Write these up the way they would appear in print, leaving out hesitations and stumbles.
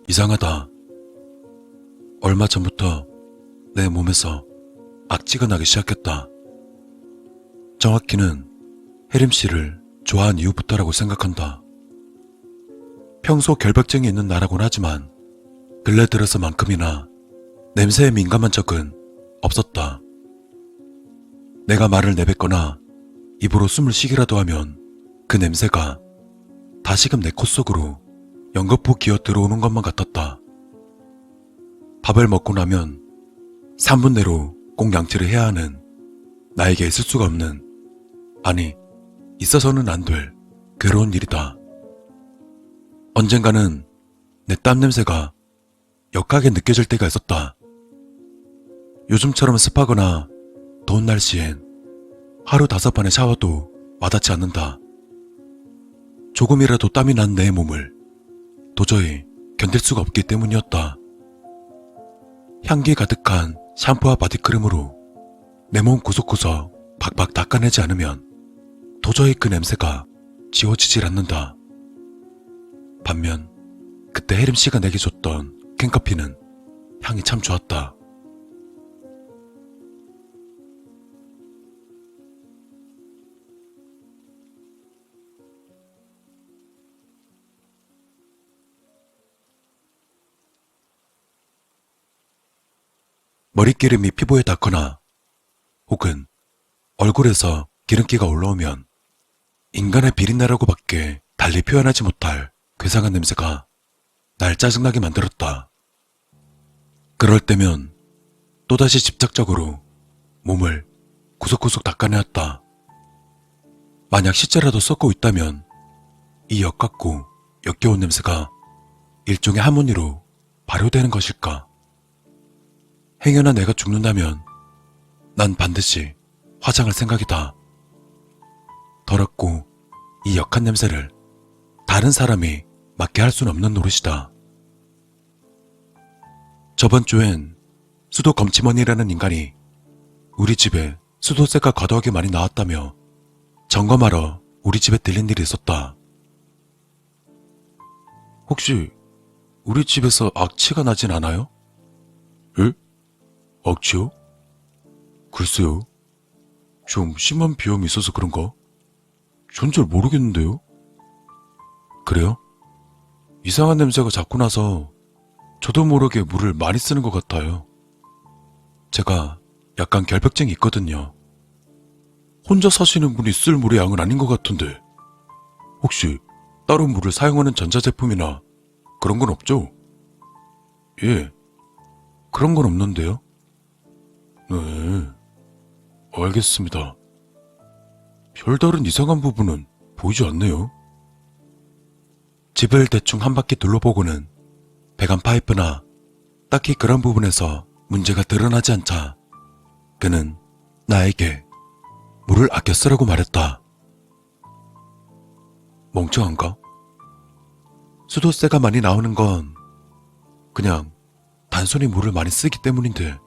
이상하다. 얼마 전부터 내 몸에서 악취가 나기 시작했다. 정확히는 혜림 씨를 좋아한 이후부터라고 생각한다. 평소 결벽증이 있는 나라곤 하지만 근래 들어서만큼이나 냄새에 민감한 적은 없었다. 내가 말을 내뱉거나 입으로 숨을 쉬기라도 하면 그 냄새가 다시금 내 코 속으로 연거푸 기어 들어오는 것만 같았다. 밥을 먹고 나면 3분 내로 꼭 양치를 해야 하는 나에게 있을 수가 없는, 아니 있어서는 안 될 괴로운 일이다. 언젠가는 내 땀 냄새가 역하게 느껴질 때가 있었다. 요즘처럼 습하거나 더운 날씨엔 하루 5번의 샤워도 와닿지 않는다. 조금이라도 땀이 난 내 몸을 도저히 견딜 수가 없기 때문이었다. 향기 가득한 샴푸와 바디크림으로 내 몸 구석구석 박박 닦아내지 않으면 도저히 그 냄새가 지워지질 않는다. 반면 그때 혜림 씨가 내게 줬던 캔커피는 향이 참 좋았다. 머릿기름이 피부에 닿거나 혹은 얼굴에서 기름기가 올라오면 인간의 비린내라고밖에 달리 표현하지 못할 괴상한 냄새가 날 짜증나게 만들었다. 그럴 때면 또다시 집착적으로 몸을 구석구석 닦아내었다. 만약 시체라도 썩고 있다면 이 역같고 역겨운 냄새가 일종의 하모니로 발효되는 것일까? 행여나 내가 죽는다면 난 반드시 화장할 생각이다. 더럽고 이 역한 냄새를 다른 사람이 맡게 할 수는 없는 노릇이다. 저번 주엔 수도 검침원이라는 인간이 우리 집에 수도세가 과도하게 많이 나왔다며 점검하러 우리 집에 들린 일이 있었다. 혹시 우리 집에서 악취가 나진 않아요? 에? 악취요? 글쎄요. 좀 심한 비염이 있어서 그런가? 전 잘 모르겠는데요. 그래요? 이상한 냄새가 자꾸 나서 저도 모르게 물을 많이 쓰는 것 같아요. 제가 약간 결벽증이 있거든요. 혼자 사시는 분이 쓸 물의 양은 아닌 것 같은데 혹시 따로 물을 사용하는 전자제품이나 그런 건 없죠? 예, 그런 건 없는데요. 네, 알겠습니다. 별다른 이상한 부분은 보이지 않네요. 집을 대충 한 바퀴 둘러보고는 배관 파이프나 딱히 그런 부분에서 문제가 드러나지 않자 그는 나에게 물을 아껴 쓰라고 말했다. 멍청한가? 수도세가 많이 나오는 건 그냥 단순히 물을 많이 쓰기 때문인데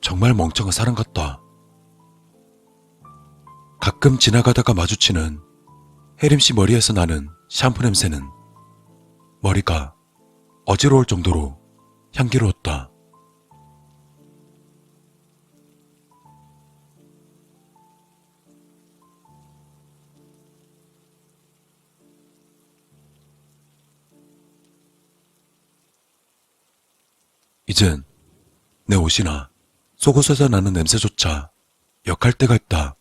정말 멍청한 사람 같다. 가끔 지나가다가 마주치는 혜림 씨 머리에서 나는 샴푸 냄새는 머리가 어지러울 정도로 향기로웠다. 이젠 내 옷이나 속옷에서 나는 냄새조차 역할 때가 있다.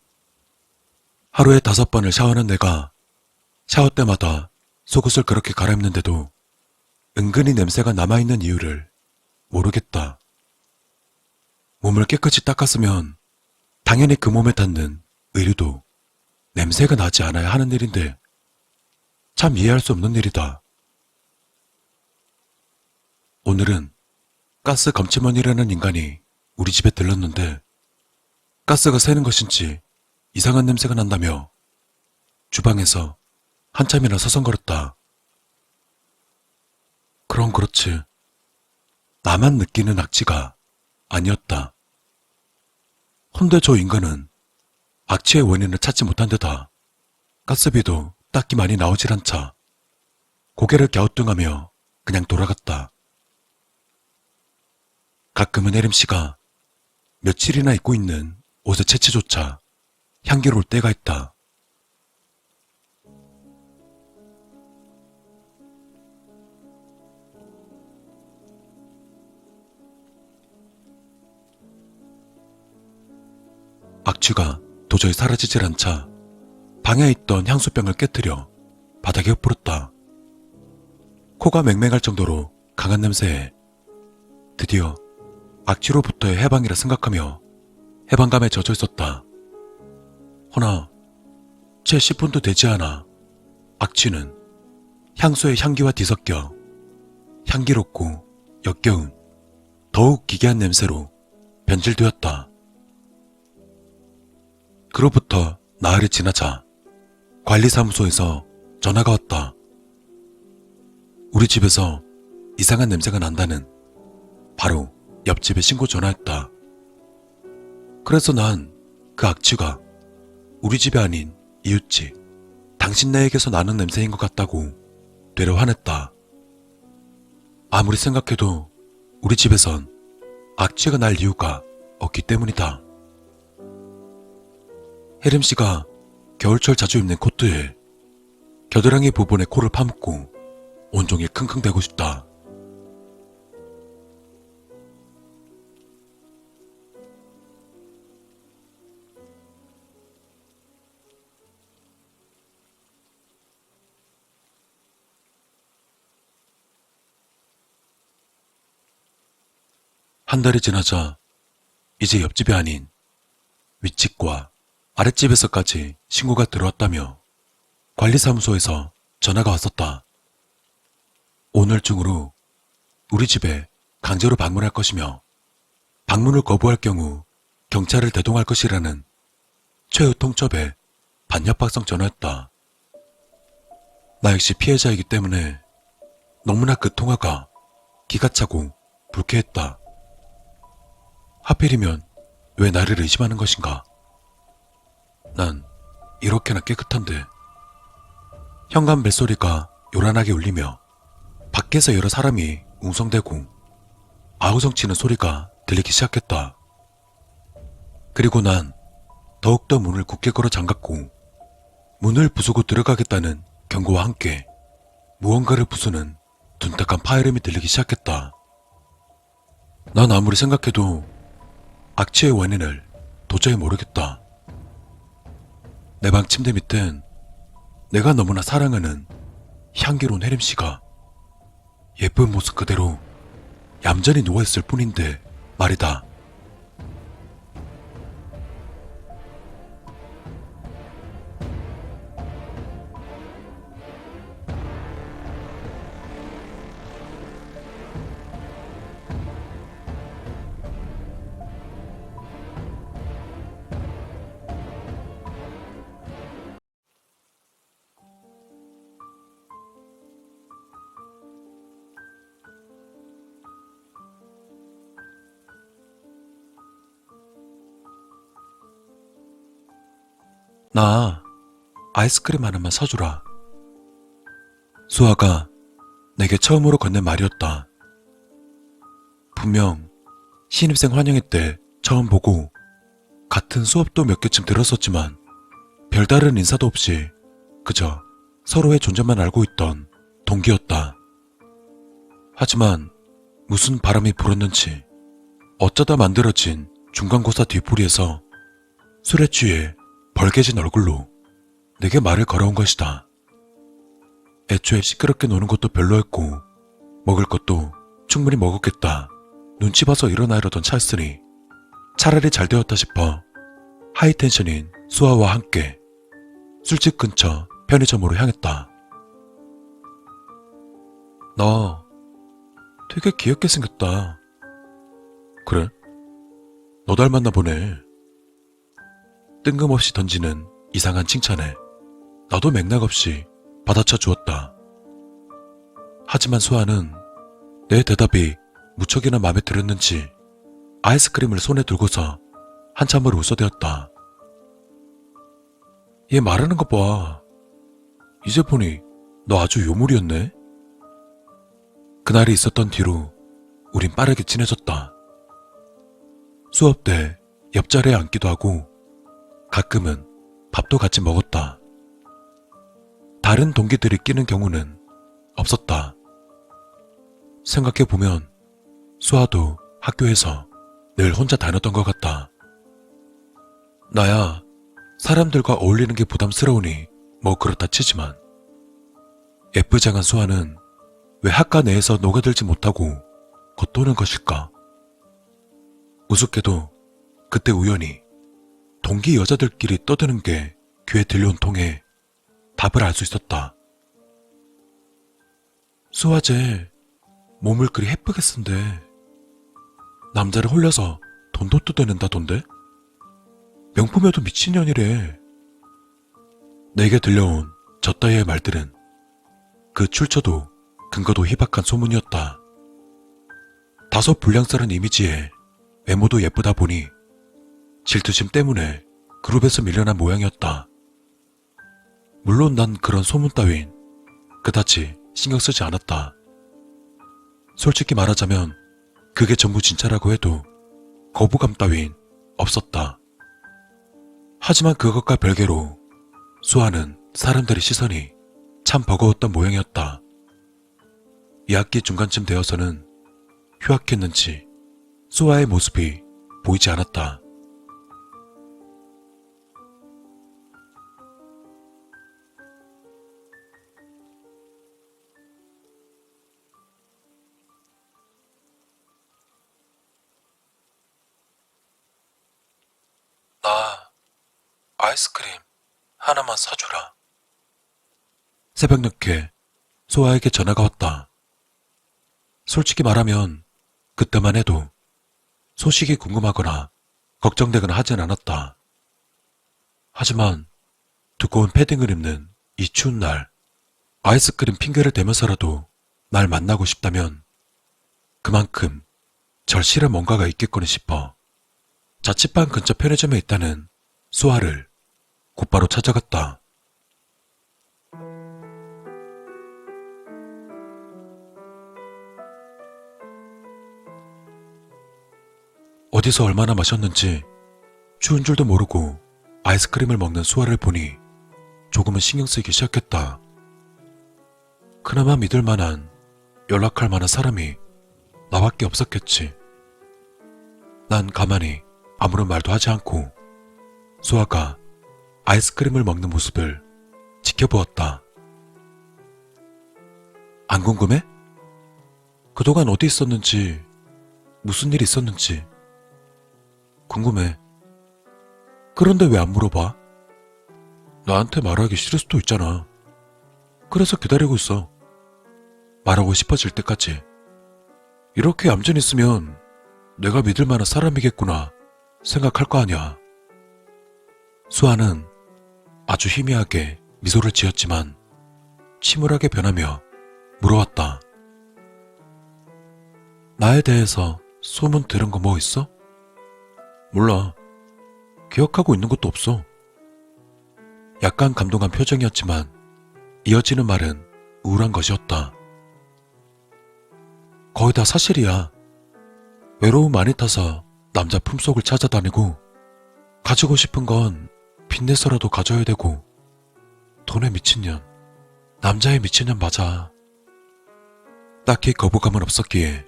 하루에 5번을 샤워하는 내가 샤워 때마다 속옷을 그렇게 갈아입는데도 은근히 냄새가 남아있는 이유를 모르겠다. 몸을 깨끗이 닦았으면 당연히 그 몸에 닿는 의류도 냄새가 나지 않아야 하는 일인데 참 이해할 수 없는 일이다. 오늘은 가스 검침원이라는 인간이 우리 집에 들렀는데 가스가 새는 것인지 이상한 냄새가 난다며 주방에서 한참이나 서성거렸다. 그럼 그렇지. 나만 느끼는 악취가 아니었다. 헌데 저 인간은 악취의 원인을 찾지 못한 데다 가스비도 딱히 많이 나오질 않자 고개를 갸우뚱하며 그냥 돌아갔다. 가끔은 혜림씨가 며칠이나 입고 있는 옷의 채취조차 향기로울 때가 있다. 악취가 도저히 사라지질 않자 방에 있던 향수병을 깨뜨려 바닥에 흩뿌렸다. 코가 맹맹할 정도로 강한 냄새에 드디어 악취로부터의 해방이라 생각하며 해방감에 젖어 있었다. 허나 채 10분도 되지 않아 악취는 향수의 향기와 뒤섞여 향기롭고 역겨운 더욱 기괴한 냄새로 변질되었다. 그로부터 나흘이 지나자 관리사무소에서 전화가 왔다. 우리 집에서 이상한 냄새가 난다는 바로 옆집에 신고 전화했다. 그래서 난 그 악취가 우리 집이 아닌 이웃집 당신네에게서 나는 냄새인 것 같다고 되려 화냈다. 아무리 생각해도 우리 집에선 악취가 날 이유가 없기 때문이다. 혜림씨가 겨울철 자주 입는 코트에 겨드랑이 부분에 코를 파묻고 온종일 킁킁대고 싶다. 한 달이 지나자 이제 옆집이 아닌 윗집과 아랫집에서까지 신고가 들어왔다며 관리사무소에서 전화가 왔었다. 오늘 중으로 우리 집에 강제로 방문할 것이며 방문을 거부할 경우 경찰을 대동할 것이라는 최후 통첩에 반협박성 전화였다. 나 역시 피해자이기 때문에 너무나 그 통화가 기가 차고 불쾌했다. 하필이면 왜 나를 의심하는 것인가? 난 이렇게나 깨끗한데. 현관 벨소리가 요란하게 울리며 밖에서 여러 사람이 웅성대고 아우성치는 소리가 들리기 시작했다. 그리고 난 더욱더 문을 굳게 걸어 잠갔고 문을 부수고 들어가겠다는 경고와 함께 무언가를 부수는 둔탁한 파열음이 들리기 시작했다. 난 아무리 생각해도 악취의 원인을 도저히 모르겠다. 내 방 침대 밑엔 내가 너무나 사랑하는 향기로운 혜림씨가 예쁜 모습 그대로 얌전히 누워있을 뿐인데 말이다. 나 아이스크림 하나만 사주라. 수아가 내게 처음으로 건넨 말이었다. 분명 신입생 환영회 때 처음 보고 같은 수업도 몇 개쯤 들었었지만 별다른 인사도 없이 그저 서로의 존재만 알고 있던 동기였다. 하지만 무슨 바람이 불었는지 어쩌다 만들어진 중간고사 뒤풀이에서 술에 취해 벌개진 얼굴로 내게 말을 걸어온 것이다. 애초에 시끄럽게 노는 것도 별로였고 먹을 것도 충분히 먹었겠다. 눈치 봐서 일어나 이러던 차였으니 차라리 잘 되었다 싶어 하이텐션인 수아와 함께 술집 근처 편의점으로 향했다. 너 되게 귀엽게 생겼다. 그래? 너 닮았나 보네. 뜬금없이 던지는 이상한 칭찬에 나도 맥락없이 받아쳐 주었다. 하지만 수아는 내 대답이 무척이나 마음에 들었는지 아이스크림을 손에 들고서 한참을 웃어대었다. 얘 말하는 거 봐. 이제 보니 너 아주 요물이었네. 그날이 있었던 뒤로 우린 빠르게 친해졌다. 수업 때 옆자리에 앉기도 하고 가끔은 밥도 같이 먹었다. 다른 동기들이 끼는 경우는 없었다. 생각해보면 수아도 학교에서 늘 혼자 다녔던 것 같다. 나야 사람들과 어울리는 게 부담스러우니 뭐 그렇다 치지만 예쁘장한 수아는 왜 학과 내에서 녹아들지 못하고 겉도는 것일까? 우습게도 그때 우연히 동기 여자들끼리 떠드는 게 귀에 들려온 통에 답을 알 수 있었다. 수아제 몸을 그리 예쁘게 쓴대. 남자를 홀려서 돈도 뜯어낸다던데? 명품에도 미친년이래. 내게 들려온 저 따위의 말들은 그 출처도 근거도 희박한 소문이었다. 다소 불량스러운 이미지에 외모도 예쁘다 보니 질투심 때문에 그룹에서 밀려난 모양이었다. 물론 난 그런 소문 따윈 그다지 신경 쓰지 않았다. 솔직히 말하자면 그게 전부 진짜라고 해도 거부감 따윈 없었다. 하지만 그것과 별개로 수아는 사람들의 시선이 참 버거웠던 모양이었다. 2학기 중간쯤 되어서는 휴학했는지 수아의 모습이 보이지 않았다. 나 아이스크림 하나만 사주라. 새벽 늦게 수아에게 전화가 왔다. 솔직히 말하면 그때만 해도 소식이 궁금하거나 걱정되거나 하진 않았다. 하지만 두꺼운 패딩을 입는 이 추운 날 아이스크림 핑계를 대면서라도 날 만나고 싶다면 그만큼 절실한 뭔가가 있겠거니 싶어 자취방 근처 편의점에 있다는 수아를 곧바로 찾아갔다. 어디서 얼마나 마셨는지 추운 줄도 모르고 아이스크림을 먹는 수아를 보니 조금은 신경 쓰이기 시작했다. 그나마 믿을 만한, 연락할 만한 사람이 나밖에 없었겠지. 난 가만히 아무런 말도 하지 않고 수아가 아이스크림을 먹는 모습을 지켜보았다. 안 궁금해? 그동안 어디 있었는지, 무슨 일이 있었는지 궁금해. 그런데 왜 안 물어봐? 나한테 말하기 싫을 수도 있잖아. 그래서 기다리고 있어. 말하고 싶어질 때까지. 이렇게 얌전히 있으면 내가 믿을 만한 사람이겠구나 생각할 거 아니야. 수아는 아주 희미하게 미소를 지었지만 침울하게 변하며 물어왔다. 나에 대해서 소문 들은 거 뭐 있어? 몰라. 기억하고 있는 것도 없어. 약간 감동한 표정이었지만 이어지는 말은 우울한 것이었다. 거의 다 사실이야. 외로움 많이 타서 남자 품속을 찾아다니고 가지고 싶은 건 빚내서라도 가져야 되고 돈에 미친년, 남자에 미친년 맞아. 딱히 거부감은 없었기에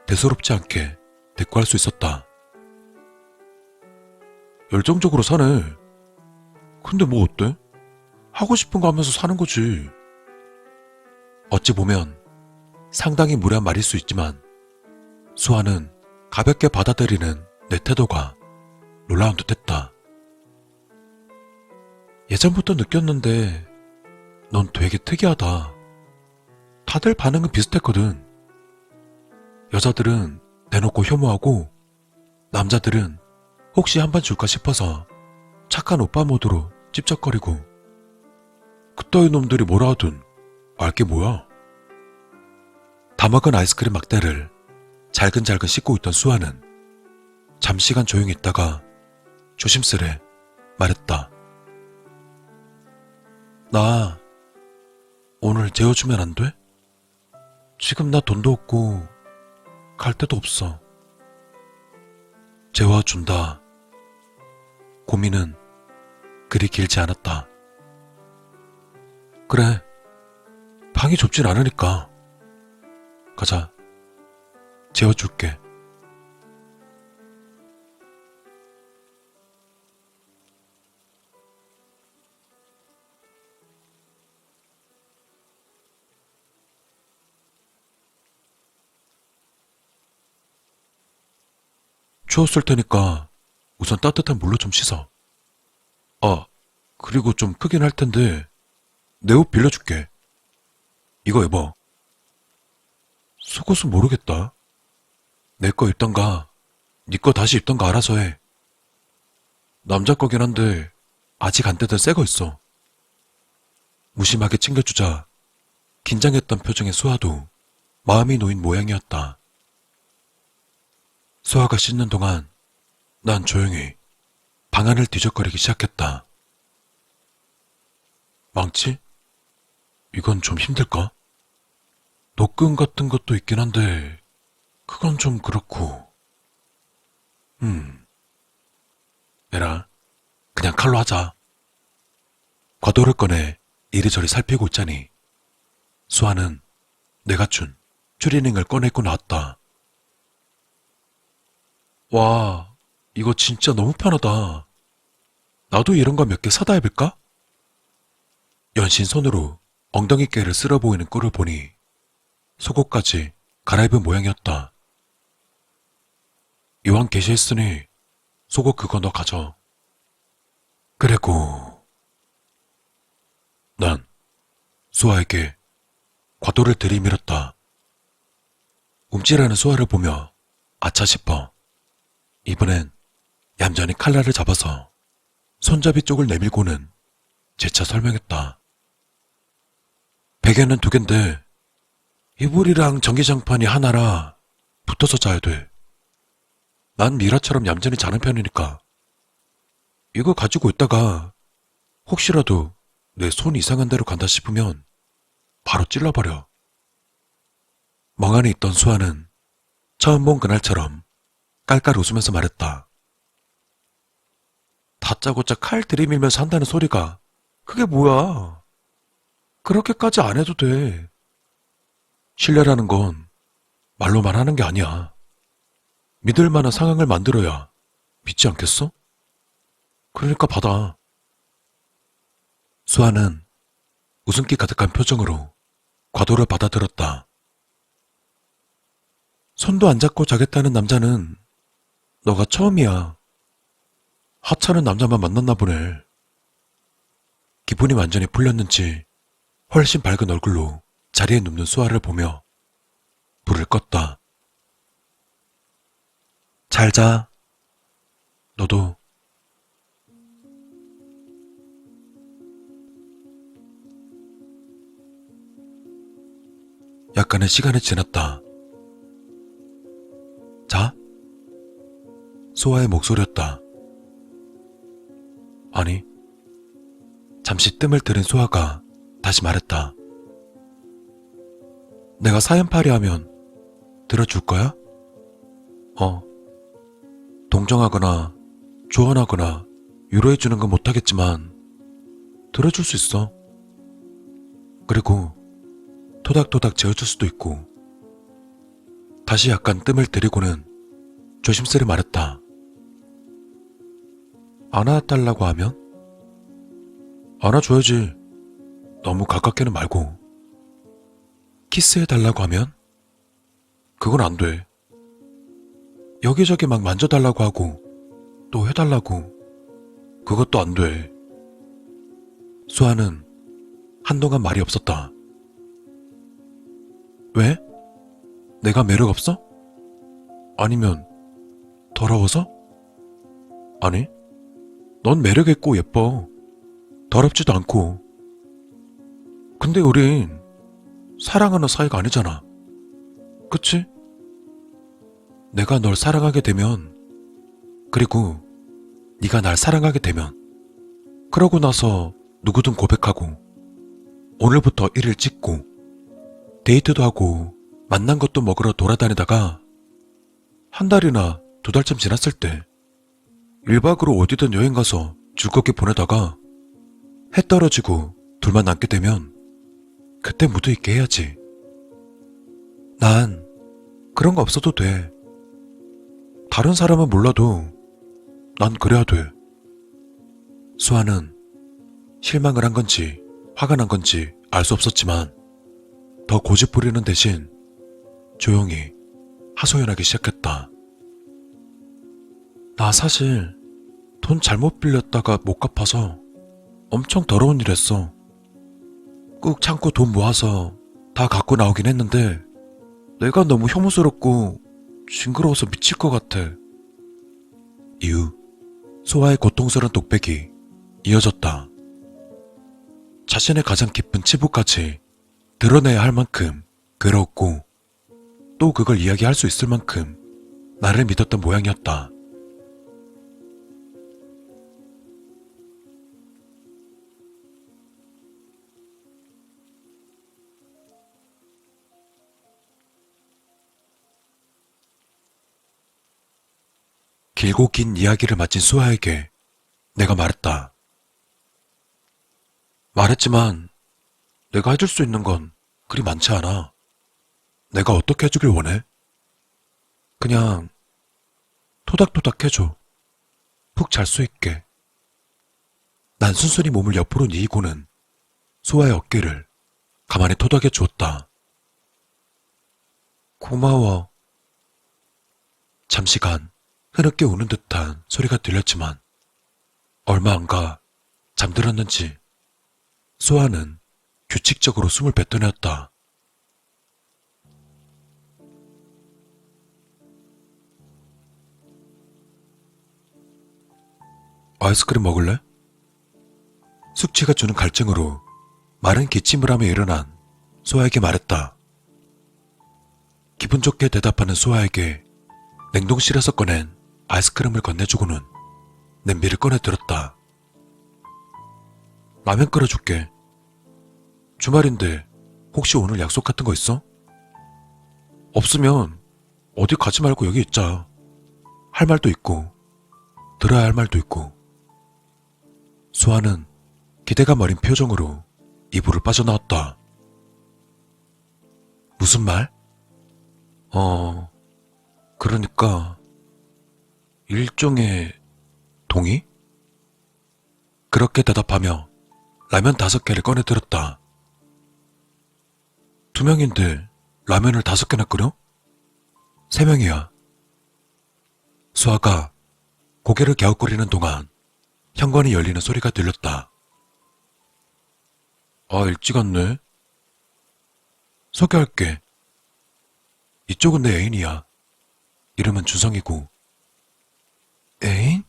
대수롭지 않게 대꾸할 수 있었다. 열정적으로 사네. 근데 뭐 어때? 하고 싶은 거 하면서 사는 거지. 어찌 보면 상당히 무례한 말일 수 있지만 수아는 가볍게 받아들이는 내 태도가 놀라운 듯했다. 예전부터 느꼈는데 넌 되게 특이하다. 다들 반응은 비슷했거든. 여자들은 대놓고 혐오하고 남자들은 혹시 한 번 줄까 싶어서 착한 오빠 모드로 찝쩍거리고 그따위 놈들이 뭐라 하든 알게 뭐야. 다 먹은 아이스크림 막대를 잘근잘근 씻고 있던 수아는 잠시간 조용히 있다가 조심스레 말했다. 나 오늘 재워주면 안 돼? 지금 나 돈도 없고 갈 데도 없어. 재워준다. 고민은 그리 길지 않았다. 그래, 방이 좁진 않으니까. 가자. 재워줄게. 추웠을 테니까 우선 따뜻한 물로 좀 씻어. 아, 그리고 좀 크긴 할 텐데 내 옷 빌려줄게. 이거 입어. 속옷은 모르겠다. 내 거 입던가 네 거 다시 입던가 알아서 해. 남자 거긴 한데 아직 안 떼던 새 거 있어. 무심하게 챙겨주자 긴장했던 표정의 수아도 마음이 놓인 모양이었다. 수아가 씻는 동안 난 조용히 방 안을 뒤적거리기 시작했다. 망치? 이건 좀 힘들까? 노끈 같은 것도 있긴 한데 그건 좀 그렇고. 에라, 그냥 칼로 하자. 과도를 꺼내 이리저리 살피고 있자니 수아는 내가 준 추리닝을 꺼내고 나왔다. 와, 이거 진짜 너무 편하다. 나도 이런 거 몇 개 사다 입을까? 연신 손으로 엉덩이 깨를 쓸어 보이는 꼴을 보니 속옷까지 갈아입은 모양이었다. 이왕 게시했으니 속옷 그거 너 가져. 그리고 난 수아에게 과도를 들이밀었다. 움찔하는 수아를 보며 아차 싶어 이번엔 얌전히 칼날을 잡아서 손잡이 쪽을 내밀고는 재차 설명했다. 베개는 2갠데 이불이랑 전기장판이 하나라 붙어서 자야 돼. 난 미라처럼 얌전히 자는 편이니까 이거 가지고 있다가 혹시라도 내 손 이상한 데로 간다 싶으면 바로 찔러버려. 멍하니 있던 수아는 처음 본 그날처럼 깔깔 웃으면서 말했다. 다짜고짜 칼 들이밀면서 한다는 소리가 그게 뭐야? 그렇게까지 안 해도 돼. 신뢰라는 건 말로만 하는 게 아니야. 믿을 만한 상황을 만들어야 믿지 않겠어? 그러니까 받아. 수아는 웃음기 가득한 표정으로 과도를 받아들었다. 손도 안 잡고 자겠다는 남자는 너가 처음이야. 하찮은 남자만 만났나 보네. 기분이 완전히 풀렸는지 훨씬 밝은 얼굴로 자리에 눕는 수아를 보며 불을 껐다. 잘 자. 너도. 약간의 시간이 지났다. 자? 수아의 목소리였다. 아니. 잠시 뜸을 들인 수아가 다시 말했다. 내가 사연팔이 하면 들어줄 거야? 동정하거나 조언하거나 위로해주는 건 못하겠지만 들어줄 수 있어. 그리고 토닥토닥 재워줄 수도 있고. 다시 약간 뜸을 들이고는 조심스레 말했다. 안아달라고 하면? 안아줘야지. 너무 가깝게는 말고. 키스해달라고 하면? 그건 안 돼. 여기저기 막 만져달라고 하고 또 해달라고. 그것도 안 돼. 수아는 한동안 말이 없었다. 왜? 내가 매력 없어? 아니면 더러워서? 아니, 넌 매력 있고 예뻐. 더럽지도 않고. 근데 우린 사랑하는 사이가 아니잖아. 그치? 내가 널 사랑하게 되면, 그리고 네가 날 사랑하게 되면, 그러고 나서 누구든 고백하고 오늘부터 1일 찍고 데이트도 하고 만난 것도 먹으러 돌아다니다가 한 달이나 두 달쯤 지났을 때 1박으로 어디든 여행 가서 즐겁게 보내다가 해 떨어지고 둘만 남게 되면 그때 무드 있게 해야지. 난 그런 거 없어도 돼. 다른 사람은 몰라도 난 그래야 돼. 수아는 실망을 한 건지 화가 난 건지 알 수 없었지만 더 고집 부리는 대신 조용히 하소연하기 시작했다. 나 사실 돈 잘못 빌렸다가 못 갚아서 엄청 더러운 일 했어. 꾹 참고 돈 모아서 다 갖고 나오긴 했는데 내가 너무 혐오스럽고 징그러워서 미칠 것 같아. 이후 소아의 고통스러운 독백이 이어졌다. 자신의 가장 깊은 치부까지 드러내야 할 만큼 괴로웠고 또 그걸 이야기할 수 있을 만큼 나를 믿었던 모양이었다. 길고 긴 이야기를 마친 수아에게 내가 말했다. 말했지만 내가 해줄 수 있는 건 그리 많지 않아. 내가 어떻게 해주길 원해? 그냥 토닥토닥 해줘. 푹 잘 수 있게. 난 순순히 몸을 옆으로 뉘고는 수아의 어깨를 가만히 토닥여 주었다. 고마워. 잠시간 흐느껴 우는 듯한 소리가 들렸지만 얼마 안 가 잠들었는지 수아는 규칙적으로 숨을 뱉어내었다. 아이스크림 먹을래? 숙취가 주는 갈증으로 마른 기침을 하며 일어난 수아에게 말했다. 기분 좋게 대답하는 수아에게 냉동실에서 꺼낸 아이스크림을 건네주고는 냄비를 꺼내 들었다. 라면 끓여줄게. 주말인데 혹시 오늘 약속 같은 거 있어? 없으면 어디 가지 말고 여기 있자. 할 말도 있고 들어야 할 말도 있고. 수아는 기대감 어린 표정으로 이불을 빠져나왔다. 무슨 말? 그러니까 일종의 동의? 그렇게 대답하며 라면 5개를 꺼내 들었다. 2명인데 라면을 5개나 끓여? 3명이야. 수아가 고개를 갸웃거리는 동안 현관이 열리는 소리가 들렸다. 아, 일찍 왔네. 소개할게. 이쪽은 내 애인이야. 이름은 준성이고. 애인?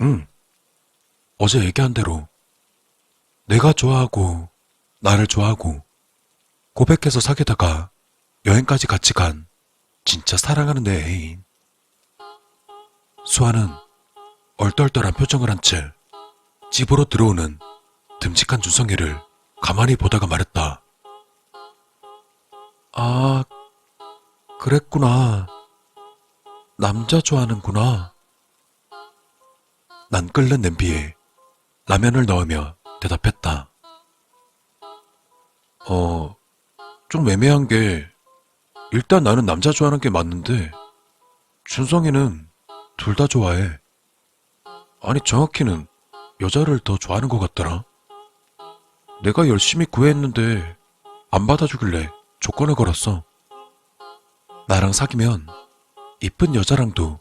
응. 어제 얘기한 대로 내가 좋아하고 나를 좋아하고 고백해서 사귀다가 여행까지 같이 간 진짜 사랑하는 내 애인. 수아는 얼떨떨한 표정을 한 채 집으로 들어오는 듬직한 준성이를 가만히 보다가 말했다. 아, 그랬구나. 남자 좋아하는구나. 난 끓는 냄비에 라면을 넣으며 대답했다. 좀 애매한 게 일단 나는 남자 좋아하는 게 맞는데 준성이는 둘 다 좋아해. 아니 정확히는 여자를 더 좋아하는 것 같더라. 내가 열심히 구애했는데 안 받아주길래 조건을 걸었어. 나랑 사귀면 이쁜 여자랑도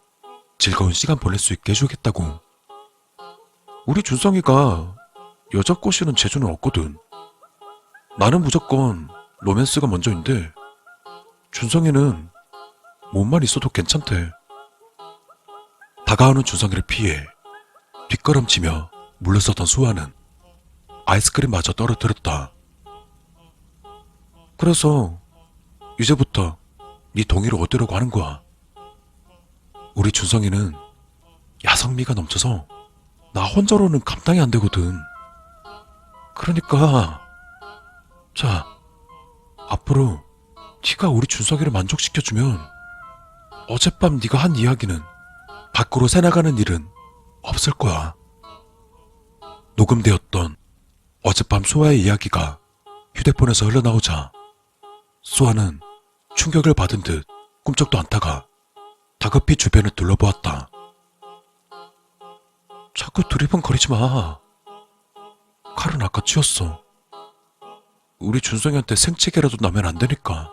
즐거운 시간 보낼 수 있게 해주겠다고. 우리 준성이가 여자 꼬시는 재주는 없거든. 나는 무조건 로맨스가 먼저인데 준성이는 몸만 있어도 괜찮대. 다가오는 준성이를 피해 뒷걸음치며 물러서던 수아는 아이스크림마저 떨어뜨렸다. 그래서 이제부터 네 동의를 얻으려고 하는 거야. 우리 준성이는 야성미가 넘쳐서 나 혼자로는 감당이 안 되거든. 그러니까 자, 앞으로 네가 우리 준석이를 만족시켜주면 어젯밤 네가 한 이야기는 밖으로 새나가는 일은 없을 거야. 녹음되었던 어젯밤 소아의 이야기가 휴대폰에서 흘러나오자 소아는 충격을 받은 듯 꿈쩍도 않다가 다급히 주변을 둘러보았다. 자꾸 두리번거리지 마. 칼은 아까 치웠어. 우리 준성이한테 생채기라도 나면 안 되니까.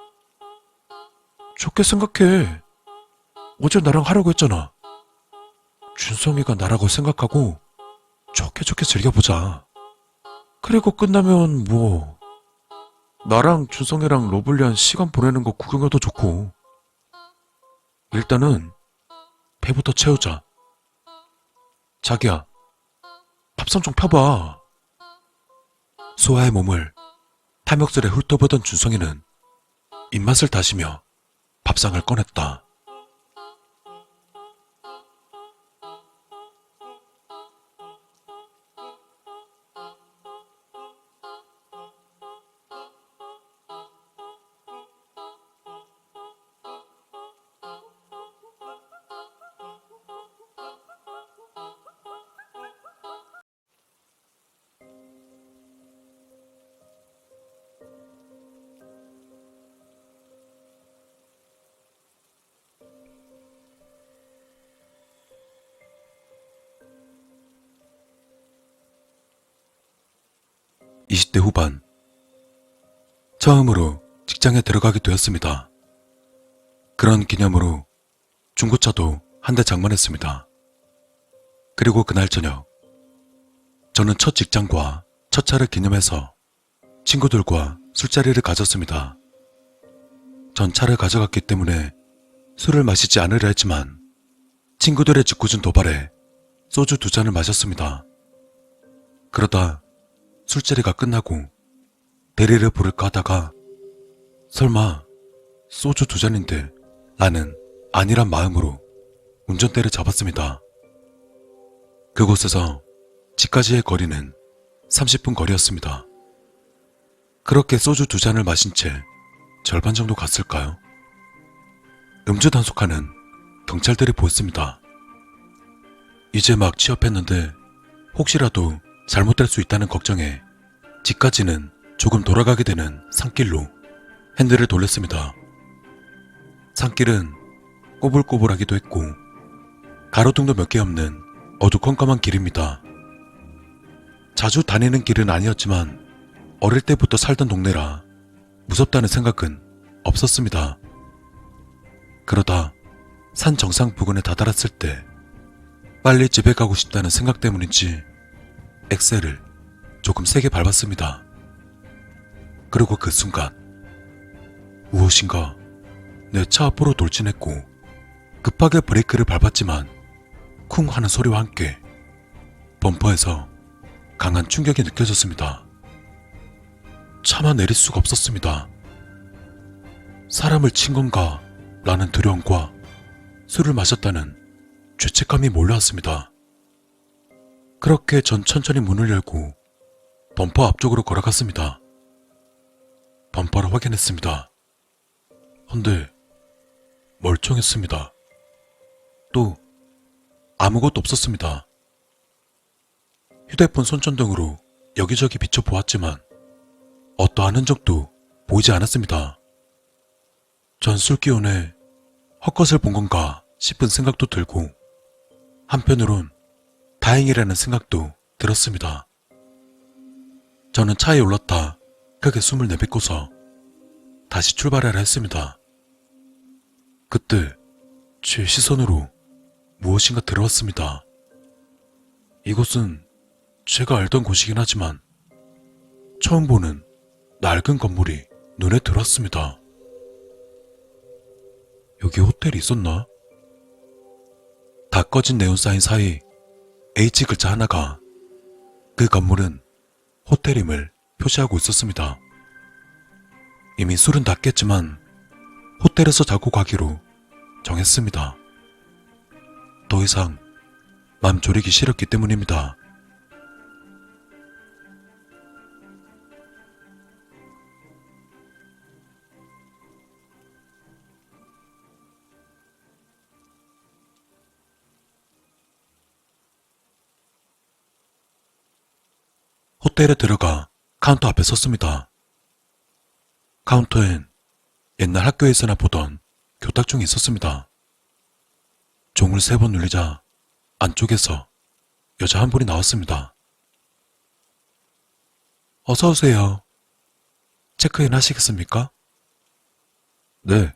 좋게 생각해. 어제 나랑 하려고 했잖아. 준성이가 나라고 생각하고 좋게 즐겨보자. 그리고 끝나면 뭐 나랑 준성이랑 러블리한 시간 보내는 거 구경해도 좋고. 일단은 배부터 채우자. 자기야, 밥상 좀 펴봐. 소아의 몸을 탐욕스레 훑어보던 준성이는 입맛을 다시며 밥상을 꺼냈다. (20대) 후반 처음으로 직장에 들어가게 되었습니다. 그런 기념으로 중고차도 한 대 장만했습니다. 그리고 그날 저녁 저는 첫 직장과 첫 차를 기념해서 친구들과 술자리를 가졌습니다. 전 차를 가져갔기 때문에 술을 마시지 않으려 했지만 친구들의 짓궂은 도발에 소주 2잔을 마셨습니다. 그러다 술자리가 끝나고 대리를 부를까 하다가 설마 소주 2잔인데 나는 아니란 마음으로 운전대를 잡았습니다. 그곳에서 집까지의 거리는 30분 거리였습니다. 그렇게 소주 2잔을 마신 채 절반 정도 갔을까요? 음주 단속하는 경찰들이 보였습니다. 이제 막 취업했는데 혹시라도 잘못될 수 있다는 걱정에 집까지는 조금 돌아가게 되는 산길로 핸들을 돌렸습니다. 산길은 꼬불꼬불하기도 했고 가로등도 몇 개 없는 어두컴컴한 길입니다. 자주 다니는 길은 아니었지만 어릴 때부터 살던 동네라 무섭다는 생각은 없었습니다. 그러다 산 정상 부근에 다다랐을 때 빨리 집에 가고 싶다는 생각 때문인지 엑셀을 조금 세게 밟았습니다. 그리고 그 순간 무엇인가 내 차 앞으로 돌진했고 급하게 브레이크를 밟았지만 쿵 하는 소리와 함께 범퍼에서 강한 충격이 느껴졌습니다. 차마 내릴 수가 없었습니다. 사람을 친 건가 라는 두려움과 술을 마셨다는 죄책감이 몰려왔습니다. 그렇게 전 천천히 문을 열고 범퍼 앞쪽으로 걸어갔습니다. 범퍼를 확인했습니다. 헌데 멀쩡했습니다. 또 아무것도 없었습니다. 휴대폰 손전등으로 여기저기 비춰보았지만 어떠한 흔적도 보이지 않았습니다. 전 술기운에 헛것을 본 건가 싶은 생각도 들고 한편으론 다행이라는 생각도 들었습니다. 저는 차에 올랐다 크게 숨을 내뱉고서 다시 출발하려 했습니다. 그때 제 시선으로 무엇인가 들어왔습니다. 이곳은 제가 알던 곳이긴 하지만 처음 보는 낡은 건물이 눈에 들어왔습니다. 여기 호텔이 있었나? 다 꺼진 네온사인 사이 H 글자 하나가 그 건물은 호텔임을 표시하고 있었습니다. 이미 술은 다 깼지만 호텔에서 자고 가기로 정했습니다. 더 이상 맘 졸이기 싫었기 때문입니다. 호텔에 들어가 카운터 앞에 섰습니다. 카운터엔 옛날 학교에서나 보던 교탁종이 있었습니다. 종을 3번 눌리자 안쪽에서 여자 한 분이 나왔습니다. 어서 오세요. 체크인 하시겠습니까? 네.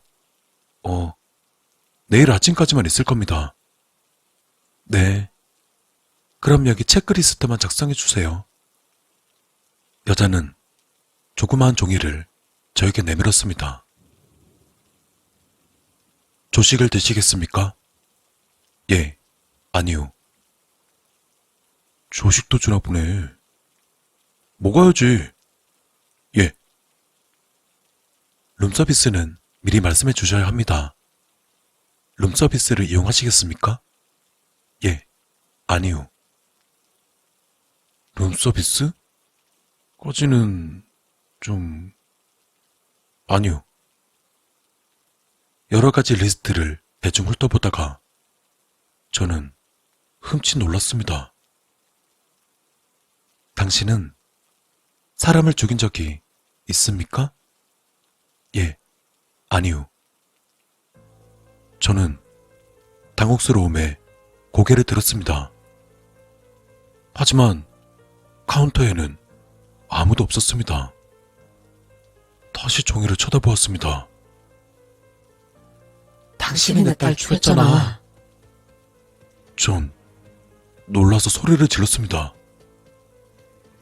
내일 아침까지만 있을 겁니다. 네. 그럼 여기 체크리스트만 작성해 주세요. 여자는 조그마한 종이를 저에게 내밀었습니다. 조식을 드시겠습니까? 예, 아니요. 조식도 주나 보네. 먹어야지. 예. 룸서비스는 미리 말씀해 주셔야 합니다. 룸서비스를 이용하시겠습니까? 예, 아니요. 룸서비스? 까지는 좀... 아니요. 여러 가지 리스트를 대충 훑어보다가 저는 흠칫 놀랐습니다. 당신은 사람을 죽인 적이 있습니까? 예, 아니요. 저는 당혹스러움에 고개를 들었습니다. 하지만 카운터에는 아무도 없었습니다. 다시 종이를 쳐다보았습니다. 당신이 내 딸 죽였잖아. 전 놀라서 소리를 질렀습니다.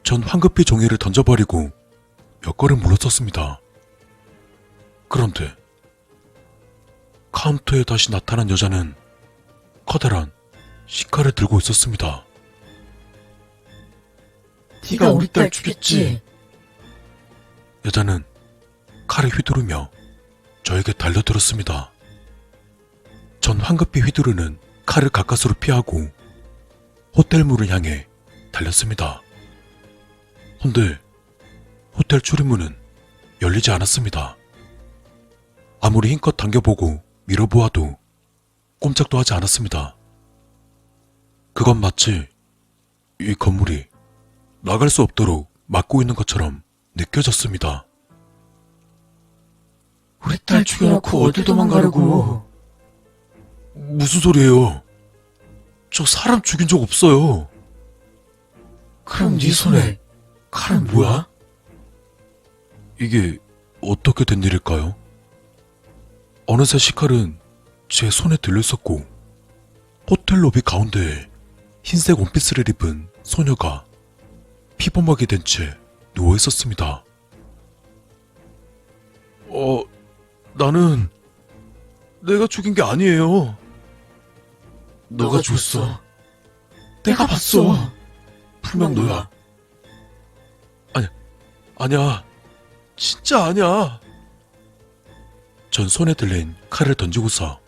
전 황급히 종이를 던져버리고 몇 걸음 물러섰습니다. 그런데 카운터에 다시 나타난 여자는 커다란 시카를 들고 있었습니다. 네가 우리 딸 죽였지. 여자는 칼을 휘두르며 저에게 달려들었습니다. 전 황급히 휘두르는 칼을 가까스로 피하고 호텔 문을 향해 달렸습니다. 헌데 호텔 출입문은 열리지 않았습니다. 아무리 힘껏 당겨보고 밀어보아도 꼼짝도 하지 않았습니다. 그건 마치 이 건물이 나갈 수 없도록 막고 있는 것처럼 느껴졌습니다. 우리 딸 죽여놓고 어디 도망가려고. 무슨 소리예요? 저 사람 죽인 적 없어요. 그럼 네 손에 칼은 뭐야? 이게 어떻게 된 일일까요? 어느새 시칼은 제 손에 들려있었고 호텔 로비 가운데에 흰색 원피스를 입은 소녀가 피범벅이 된 채 누워있었습니다. 나는 내가 죽인 게 아니에요. 너가 죽였어. 내가 봤어. 분명 너야. 아니야. 진짜 아니야. 전 손에 들린 칼을 던지고서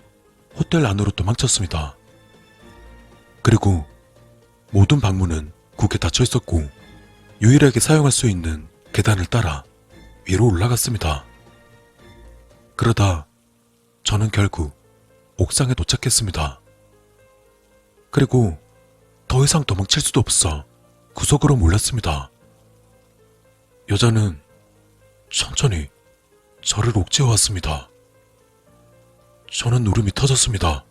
호텔 안으로 도망쳤습니다. 그리고 모든 방문은 굳게 닫혀 있었고 유일하게 사용할 수 있는 계단을 따라 위로 올라갔습니다. 그러다 저는 결국 옥상에 도착했습니다. 그리고 더 이상 도망칠 수도 없어 구석으로 몰렸습니다. 여자는 천천히 저를 옥죄어 왔습니다. 저는 울음이 터졌습니다.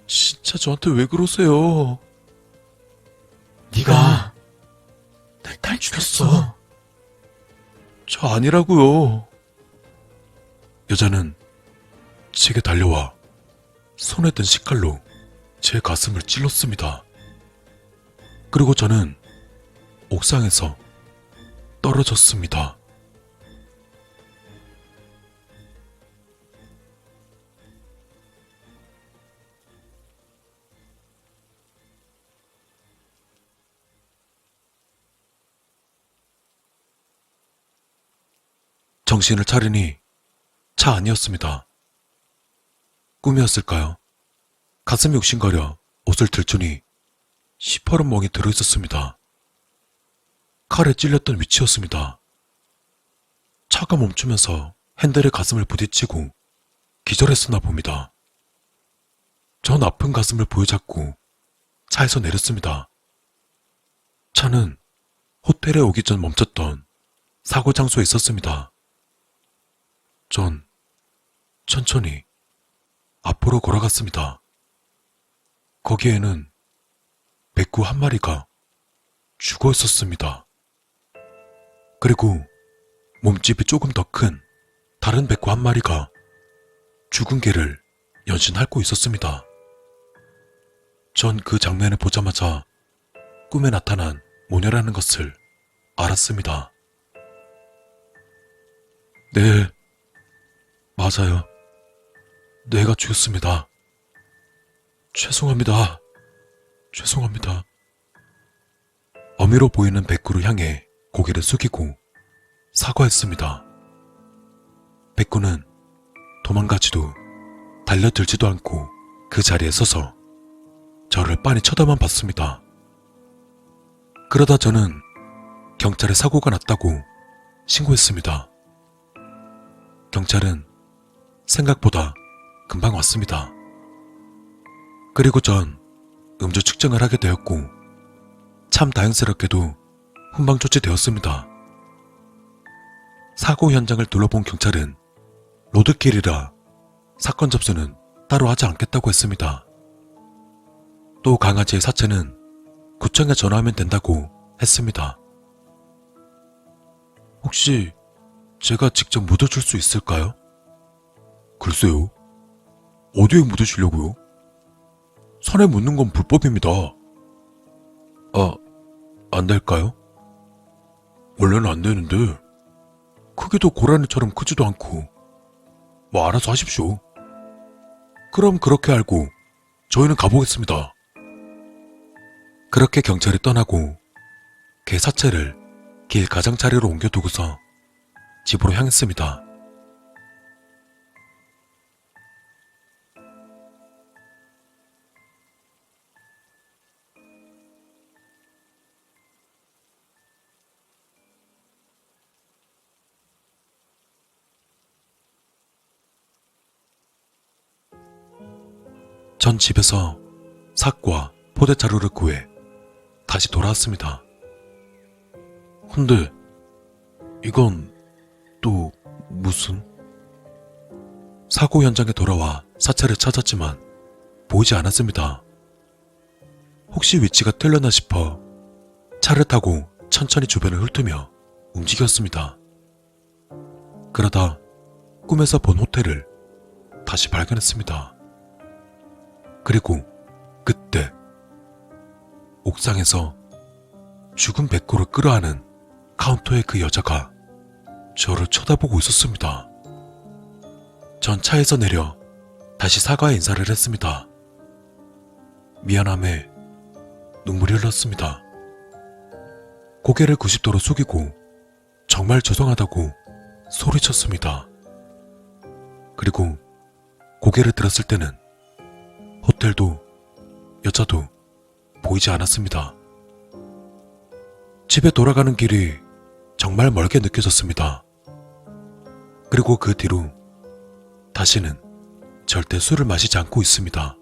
진짜 저한테 왜 그러세요? 네가 내 딸 죽였어. 저 아니라고요. 여자는 제게 달려와 손에 든 식칼로 제 가슴을 찔렀습니다. 그리고 저는 옥상에서 떨어졌습니다. 정신을 차리니 차 아니었습니다. 꿈이었을까요? 가슴이 욱신거려 옷을 들추니 시퍼런 멍이 들어있었습니다. 칼에 찔렸던 위치였습니다. 차가 멈추면서 핸들에 가슴을 부딪히고 기절했었나 봅니다. 전 아픈 가슴을 부여잡고 차에서 내렸습니다. 차는 호텔에 오기 전 멈췄던 사고 장소에 있었습니다. 전 천천히 앞으로 걸어갔습니다. 거기에는 백구 한 마리가 죽어 있었습니다. 그리고 몸집이 조금 더 큰 다른 백구 한 마리가 죽은 개를 연신핥고 있었습니다. 전 그 장면을 보자마자 꿈에 나타난 모녀라는 것을 알았습니다. 네, 맞아요. 내가 죽였습니다. 죄송합니다. 죄송합니다. 어미로 보이는 백구를 향해 고개를 숙이고 사과했습니다. 백구는 도망가지도 달려들지도 않고 그 자리에 서서 저를 빤히 쳐다만 봤습니다. 그러다 저는 경찰에 사고가 났다고 신고했습니다. 경찰은 생각보다 금방 왔습니다. 그리고 전 음주 측정을 하게 되었고 참 다행스럽게도 훈방 조치되었습니다. 사고 현장을 둘러본 경찰은 로드킬이라 사건 접수는 따로 하지 않겠다고 했습니다. 또 강아지의 사체는 구청에 전화하면 된다고 했습니다. 혹시 제가 직접 묻어줄 수 있을까요? 글쎄요. 어디에 묻으시려고요? 산에 묻는 건 불법입니다. 안 될까요? 원래는 안 되는데 크기도 고라니처럼 크지도 않고 뭐 알아서 하십시오. 그럼 그렇게 알고 저희는 가보겠습니다. 그렇게 경찰이 떠나고 개 사체를 길 가장자리로 옮겨두고서 집으로 향했습니다. 전 집에서 삭과 포대자루를 구해 다시 돌아왔습니다. 근데 이건 또 무슨? 사고 현장에 돌아와 사체를 찾았지만 보이지 않았습니다. 혹시 위치가 틀렸나 싶어 차를 타고 천천히 주변을 훑으며 움직였습니다. 그러다 꿈에서 본 호텔을 다시 발견했습니다. 그리고 그때 옥상에서 죽은 백구를 끌어안은 카운터의 그 여자가 저를 쳐다보고 있었습니다. 전 차에서 내려 다시 사과의 인사를 했습니다. 미안함에 눈물이 흘렀습니다. 고개를 90도로 숙이고 정말 죄송하다고 소리쳤습니다. 그리고 고개를 들었을 때는 호텔도 여자도 보이지 않았습니다. 집에 돌아가는 길이 정말 멀게 느껴졌습니다. 그리고 그 뒤로 다시는 절대 술을 마시지 않고 있습니다.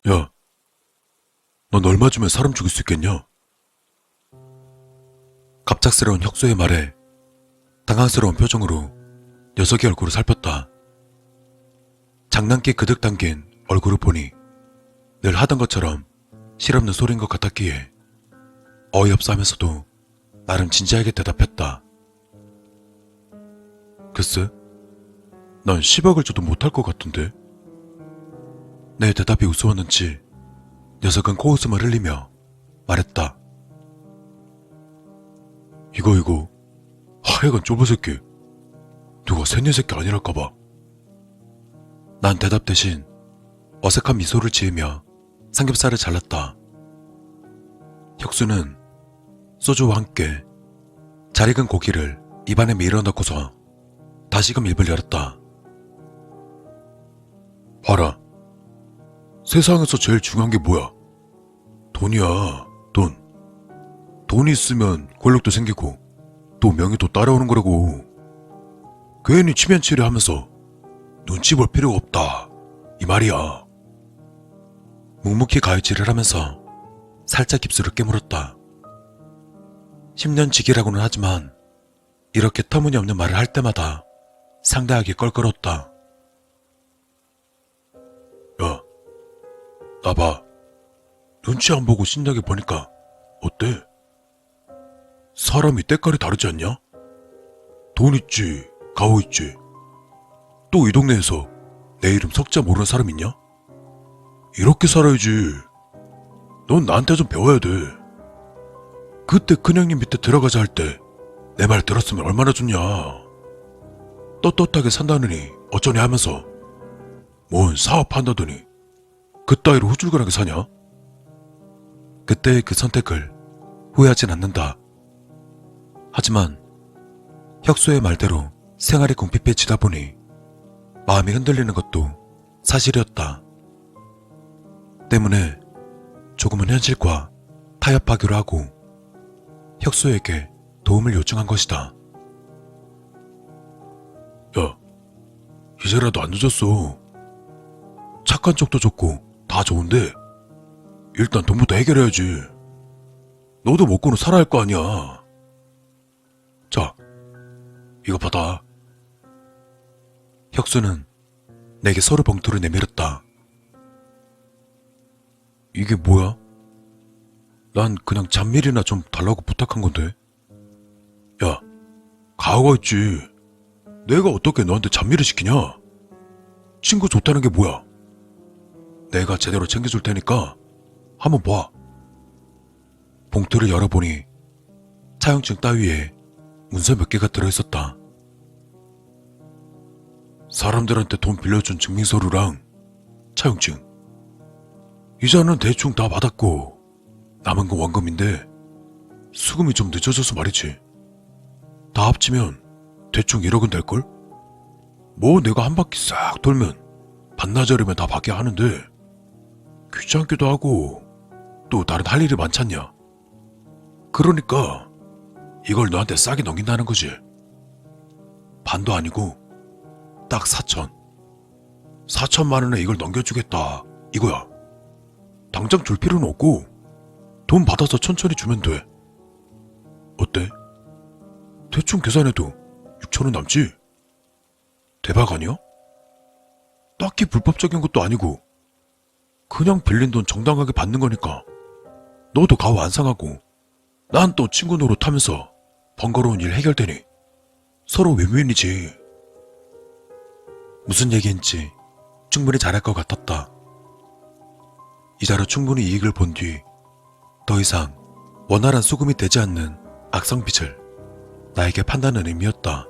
야, 넌 얼마 주면 사람 죽일 수 있겠냐? 갑작스러운 혁수의 말에 당황스러운 표정으로 녀석의 얼굴을 살폈다. 장난기 그득 담긴 얼굴을 보니 늘 하던 것처럼 실없는 소리인 것 같았기에 어이없어 하면서도 나름 진지하게 대답했다. 글쎄, 난 10억을 줘도 못할 것 같은데? 내 대답이 우스웠는지 녀석은 코웃음을 흘리며 말했다. 이거 하여간 좁은 새끼. 누가 셋년 새끼 아니랄까봐. 난 대답 대신 어색한 미소를 지으며 삼겹살을 잘랐다. 혁수는 소주와 함께 잘 익은 고기를 입안에 밀어 넣고서 다시금 입을 열었다. 봐라. 세상에서 제일 중요한 게 뭐야? 돈이야, 돈. 돈이 있으면 권력도 생기고 또 명예도 따라오는 거라고. 괜히 치면치려 하면서 눈치 볼 필요가 없다. 이 말이야. 묵묵히 가위질을 하면서 살짝 입술을 깨물었다. 10년 지기라고는 하지만 이렇게 터무니없는 말을 할 때마다 상당하게 껄끄러웠다. 야, 나봐. 눈치 안 보고 신나게 보니까 어때? 사람이 때깔이 다르지 않냐? 돈 있지, 가오 있지. 또 이 동네에서 내 이름 석자 모르는 사람 있냐? 이렇게 살아야지. 넌 나한테 좀 배워야 돼. 그때 큰형님 밑에 들어가자 할 때 내 말 들었으면 얼마나 좋냐. 떳떳하게 산다느니 어쩌니 하면서 뭔 사업한다더니 그따위로 후줄근하게 사냐? 그때의 그 선택을 후회하진 않는다. 하지만 혁수의 말대로 생활이 궁핍해지다 보니 마음이 흔들리는 것도 사실이었다. 때문에 조금은 현실과 타협하기로 하고 혁수에게 도움을 요청한 것이다. 야, 이제라도 안 늦었어. 착한 척도 좋고 다 좋은데 일단 돈부터 해결해야지. 너도 먹고는 살아야 할 거 아니야. 자, 이거 받아. 혁수는 내게 서류 봉투를 내밀었다. 이게 뭐야? 난 그냥 잔밀이나 좀 달라고 부탁한 건데. 야, 가오가 있지. 내가 어떻게 너한테 잔밀을 시키냐? 친구 좋다는 게 뭐야? 내가 제대로 챙겨줄 테니까 한번 봐. 봉투를 열어보니 차용증 따위에 문서 몇 개가 들어있었다. 사람들한테 돈 빌려준 증명서류랑 차용증. 이자는 대충 다 받았고 남은 건 원금인데 수금이 좀 늦어져서 말이지. 다 합치면 대충 1억은 될걸? 뭐 내가 한 바퀴 싹 돌면 반나절이면 다 받게 하는데 귀찮기도 하고 또 다른 할 일이 많잖냐. 그러니까 이걸 너한테 싸게 넘긴다는 거지. 반도 아니고 딱 4천만 원에 이걸 넘겨주겠다 이거야. 당장 줄 필요는 없고 돈 받아서 천천히 주면 돼. 어때? 대충 계산해도 6천원 남지? 대박 아니야? 딱히 불법적인 것도 아니고 그냥 빌린 돈 정당하게 받는 거니까 너도 가오 안 상하고 난 또 친구 노릇하면서 번거로운 일 해결되니 서로 윈윈이지. 무슨 얘기인지 충분히 잘할 것 같았다. 이자로 충분히 이익을 본 뒤 더 이상 원활한 수금이 되지 않는 악성빚을 나에게 판다는 의미였다.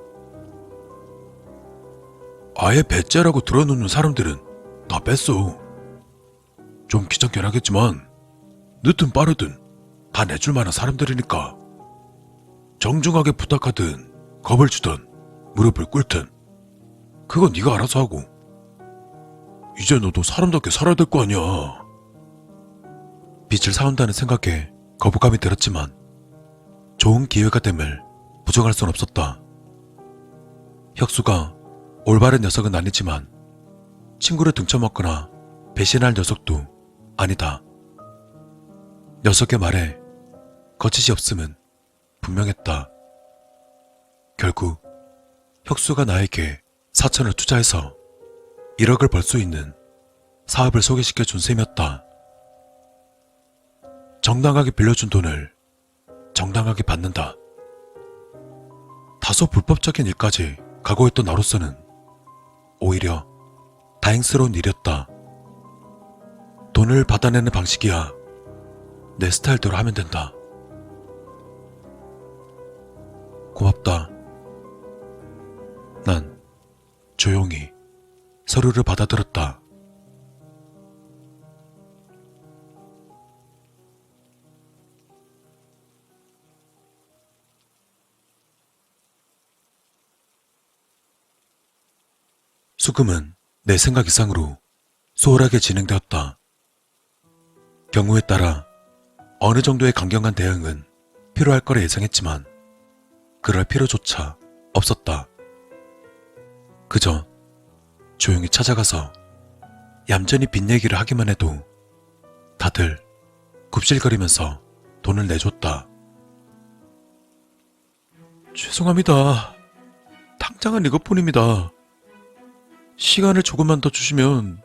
아예 배째라고 들어놓는 사람들은 다 뺐어. 좀 귀찮긴 하겠지만 늦든 빠르든 다 내줄 만한 사람들이니까. 정중하게 부탁하든 겁을 주든 무릎을 꿇든 그건 네가 알아서 하고. 이제 너도 사람답게 살아야 될 거 아니야. 빚을 사온다는 생각에 거부감이 들었지만 좋은 기회가 됨을 부정할 순 없었다. 혁수가 올바른 녀석은 아니지만 친구를 등쳐먹거나 배신할 녀석도 아니다. 녀석의 말에 거짓이 없음은 분명했다. 결국 혁수가 나에게 4천을 투자해서 1억을 벌 수 있는 사업을 소개시켜 준 셈이었다. 정당하게 빌려준 돈을 정당하게 받는다. 다소 불법적인 일까지 각오했던 나로서는 오히려 다행스러운 일이었다. 돈을 받아내는 방식이야 내 스타일대로 하면 된다. 고맙다. 난 조용히 서류를 받아들었다. 수금은 내 생각 이상으로 수월하게 진행되었다. 경우에 따라 어느 정도의 강경한 대응은 필요할 거라 예상했지만 그럴 필요조차 없었다. 그저 조용히 찾아가서 얌전히 빚 얘기를 하기만 해도 다들 굽실거리면서 돈을 내줬다. 죄송합니다. 당장은 이것뿐입니다. 시간을 조금만 더 주시면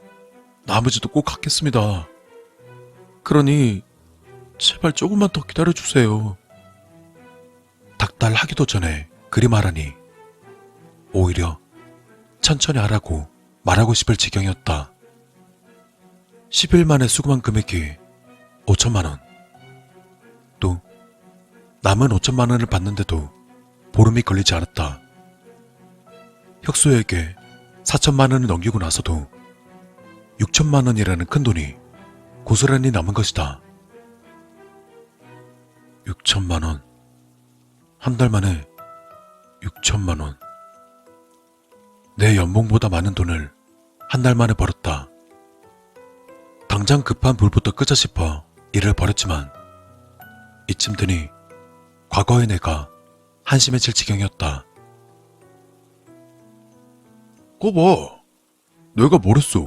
나머지도 꼭 갚겠습니다. 그러니 제발 조금만 더 기다려주세요. 닥달하기도 전에 그리 말하니 오히려 천천히 하라고 말하고 싶을 지경이었다. 10일 만에 수금한 금액이 5천만 원. 또 남은 5천만 원을 받는데도 보름이 걸리지 않았다. 혁수에게 4천만 원을 넘기고 나서도 6천만 원이라는 큰 돈이 고스란히 남은 것이다. 6천만 원. 한 달 만에 6천만 원. 내 연봉보다 많은 돈을 한 달 만에 벌었다. 당장 급한 불부터 끄자 싶어 일을 벌였지만 이쯤 되니 과거의 내가 한심해질 지경이었다. 거봐, 내가 뭐랬어.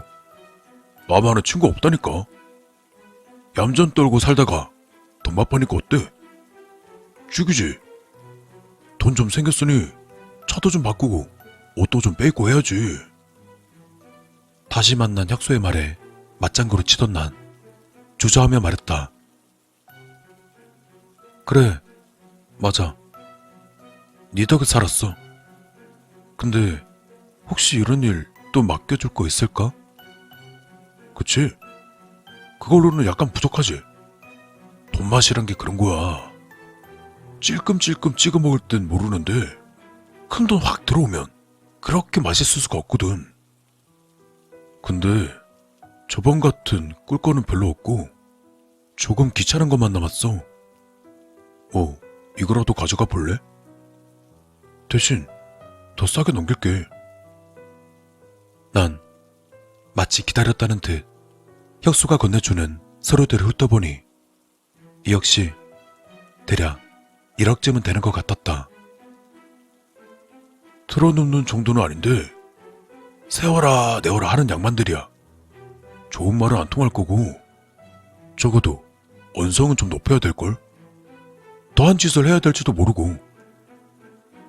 나만의 친구 없다니까. 얌전 떨고 살다가 돈 맛보니까 어때? 죽이지. 돈 좀 생겼으니 차도 좀 바꾸고 옷도 좀 빼입고 해야지. 다시 만난 혁수의 말에 맞장구를 치던 난 주저하며 말했다. 그래, 맞아. 네 덕에 살았어. 근데 혹시 이런 일 또 맡겨줄 거 있을까? 그치? 그걸로는 약간 부족하지. 돈맛이란 게 그런 거야. 찔끔찔끔 찍어 먹을 땐 모르는데 큰 돈 확 들어오면 그렇게 맛있을 수가 없거든. 근데 저번 같은 꿀 거는 별로 없고 조금 귀찮은 것만 남았어. 이거라도 가져가 볼래? 대신 더 싸게 넘길게. 난 마치 기다렸다는 듯 혁수가 건네주는 서류들을 훑어보니 이 역시 대략 1억쯤은 되는 것 같았다. 틀어놓는 정도는 아닌데 세워라 내워라 하는 양반들이야. 좋은 말은 안 통할 거고 적어도 언성은 좀 높여야 될걸? 더한 짓을 해야 될지도 모르고.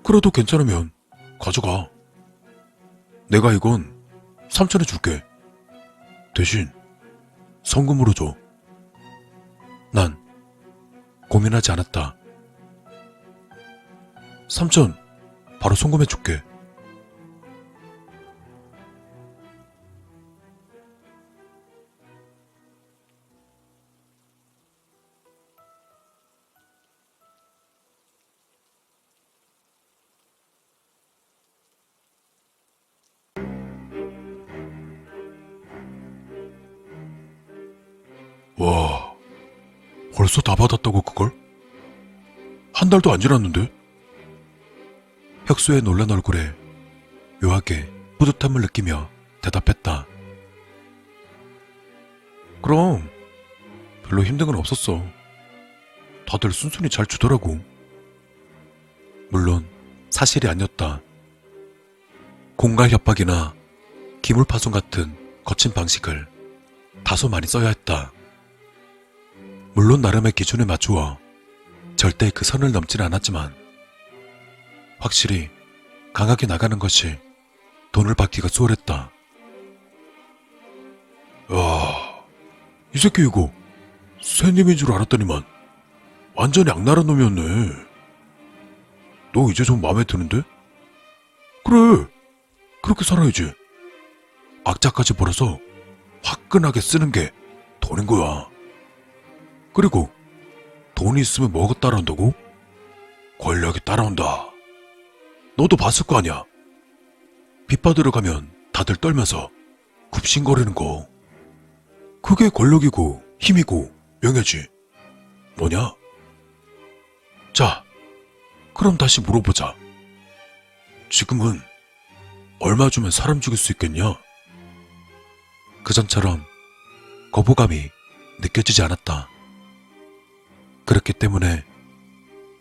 그래도 괜찮으면 가져가. 내가 이건 3천에 줄게. 대신 성금으로 줘. 난 고민하지 않았다. 3천 바로 송금해 줄게. 와, 벌써 다 받았다고 그걸? 한 달도 안 지났는데? 혁수의 놀란 얼굴에 묘하게 뿌듯함을 느끼며 대답했다. 그럼 별로 힘든 건 없었어. 다들 순순히 잘 주더라고. 물론 사실이 아니었다. 공갈 협박이나 기물 파손 같은 거친 방식을 다소 많이 써야 했다. 물론 나름의 기준에 맞추어 절대 그 선을 넘지는 않았지만 확실히 강하게 나가는 것이 돈을 받기가 수월했다. 야, 이 새끼 이거 새님인 줄 알았더니만 완전히 악랄한 놈이었네. 너 이제 좀 마음에 드는데? 그래, 그렇게 살아야지. 악자까지 벌어서 화끈하게 쓰는 게 돈인 거야. 그리고 돈이 있으면 뭐가 따라온다고? 권력이 따라온다. 너도 봤을 거 아니야. 빚 받으러 가면 다들 떨면서 굽신거리는 거. 그게 권력이고 힘이고 명예지. 뭐냐? 자, 그럼 다시 물어보자. 지금은 얼마 주면 사람 죽일 수 있겠냐? 그전처럼 거부감이 느껴지지 않았다. 그렇기 때문에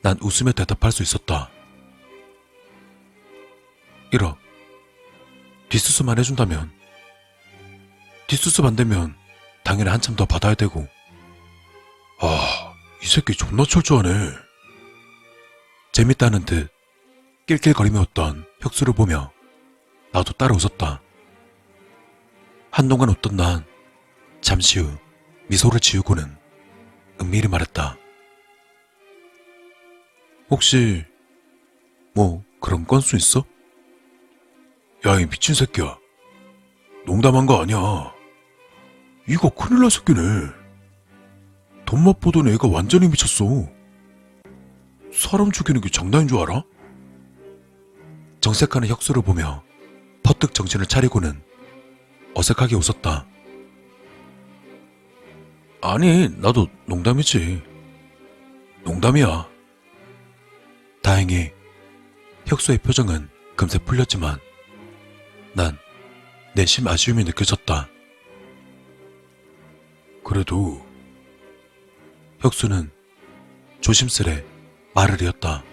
난 웃으며 대답할 수 있었다. 1억. 뒷수습만 해준다면. 뒷수습 안 되면 당연히 한참 더 받아야 되고. 아, 이 새끼 존나 철저하네. 재밌다는 듯 낄낄거리며 웃던 혁수를 보며 나도 따라 웃었다. 한동안 웃던 난 잠시 후 미소를 지우고는 은밀히 말했다. 혹시 뭐 그런 건수 있어? 야, 이 미친 새끼야. 농담한 거 아니야. 이거 큰일 날 새끼네. 돈 맛보던 애가 완전히 미쳤어. 사람 죽이는 게 장난인 줄 알아? 정색하는 혁수를 보며 퍼뜩 정신을 차리고는 어색하게 웃었다. 아니, 나도 농담이지. 농담이야. 다행히 혁수의 표정은 금세 풀렸지만 난 내심 아쉬움이 느껴졌다. 그래도 혁수는 조심스레 말을 이었다.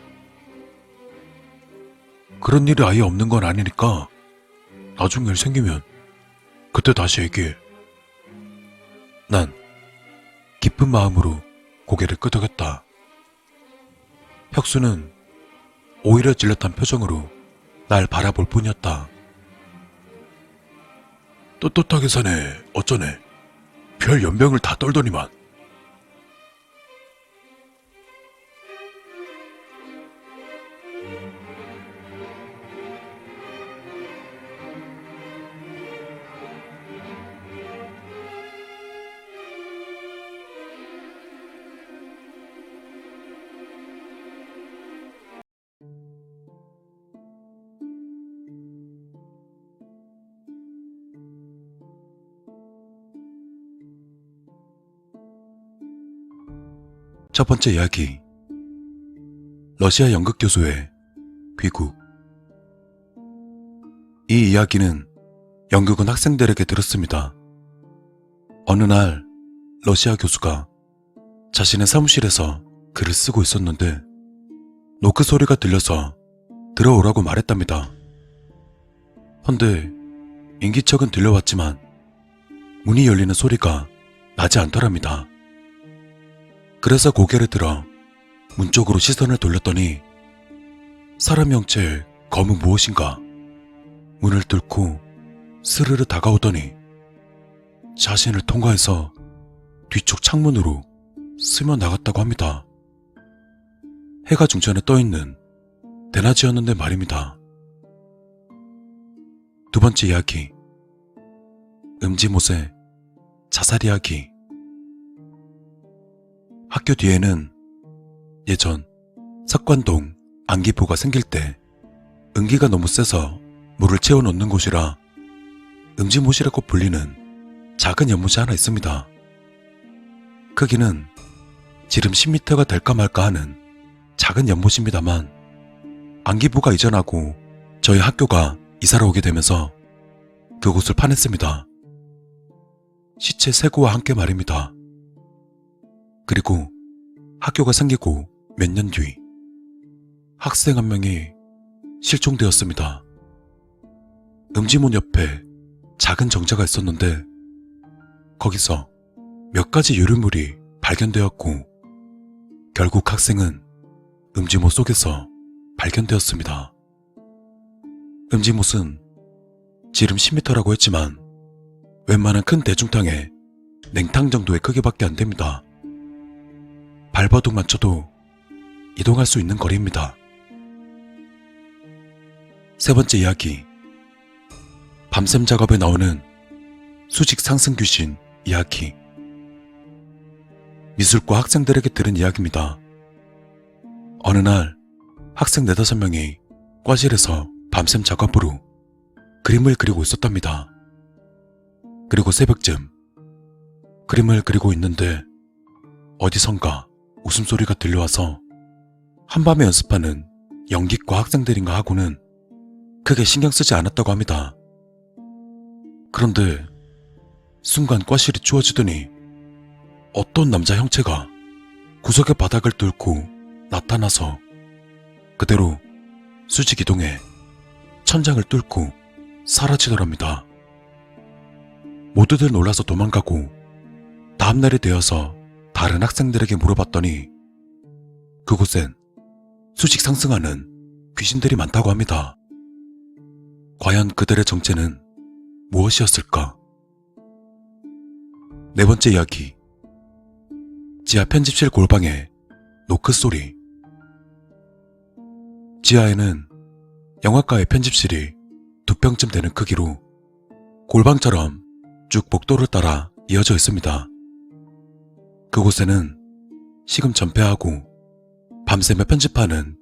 그런 일이 아예 없는 건 아니니까 나중에 일 생기면 그때 다시 얘기해. 난 깊은 마음으로 고개를 끄덕였다. 혁수는 오히려 질렸던 표정으로 날 바라볼 뿐이었다. 떳떳하게 사네. 어쩌네. 별 연병을 다 떨더니만. 첫 번째 이야기. 러시아 연극 교수의 귀국. 이 이야기는 연극은 학생들에게 들었습니다. 어느 날 러시아 교수가 자신의 사무실에서 글을 쓰고 있었는데 노크 소리가 들려서 들어오라고 말했답니다. 헌데 인기척은 들려왔지만 문이 열리는 소리가 나지 않더랍니다. 그래서 고개를 들어 문 쪽으로 시선을 돌렸더니 사람 형체의 검은 무엇인가 문을 뚫고 스르르 다가오더니 자신을 통과해서 뒤쪽 창문으로 스며 나갔다고 합니다. 해가 중천에 떠있는 대낮이었는데 말입니다. 두 번째 이야기. 음지못의 자살 이야기. 학교 뒤에는 예전 석관동 안기포가 생길 때 은기가 너무 세서 물을 채워놓는 곳이라 음지못이라고 불리는 작은 연못이 하나 있습니다. 크기는 지름 10m가 될까 말까 하는 작은 연못입니다만 안기부가 이전하고 저희 학교가 이사를 오게 되면서 그곳을 파냈습니다. 시체 3구와 함께 말입니다. 그리고 학교가 생기고 몇 년 뒤 학생 한 명이 실종되었습니다. 음지문 옆에 작은 정자가 있었는데 거기서 몇 가지 유류물이 발견되었고 결국 학생은 음지못 속에서 발견되었습니다. 음지못은 지름 10m라고 했지만 웬만한 큰 대중탕의 냉탕 정도의 크기밖에 안 됩니다. 발버둥만 쳐도 이동할 수 있는 거리입니다. 세 번째 이야기. 밤샘 작업에 나오는 수직 상승 귀신 이야기. 미술과 학생들에게 들은 이야기입니다. 어느 날 학생 4-5명이 과실에서 밤샘 작업으로 그림을 그리고 있었답니다. 그리고 새벽쯤 그림을 그리고 있는데 어디선가 웃음소리가 들려와서 한밤에 연습하는 연기과 학생들인가 하고는 크게 신경 쓰지 않았다고 합니다. 그런데 순간 과실이 추워지더니 어떤 남자 형체가 구석의 바닥을 뚫고 나타나서 그대로 수직 이동해 천장을 뚫고 사라지더랍니다. 모두들 놀라서 도망가고 다음날이 되어서 다른 학생들에게 물어봤더니 그곳엔 수직 상승하는 귀신들이 많다고 합니다. 과연 그들의 정체는 무엇이었을까? 네 번째 이야기. 지하 편집실 골방의 노크 소리. 지하에는 영화과의 편집실이 2평쯤 되는 크기로 골방처럼 쭉 복도를 따라 이어져 있습니다. 그곳에는 시금전폐하고 밤새며 편집하는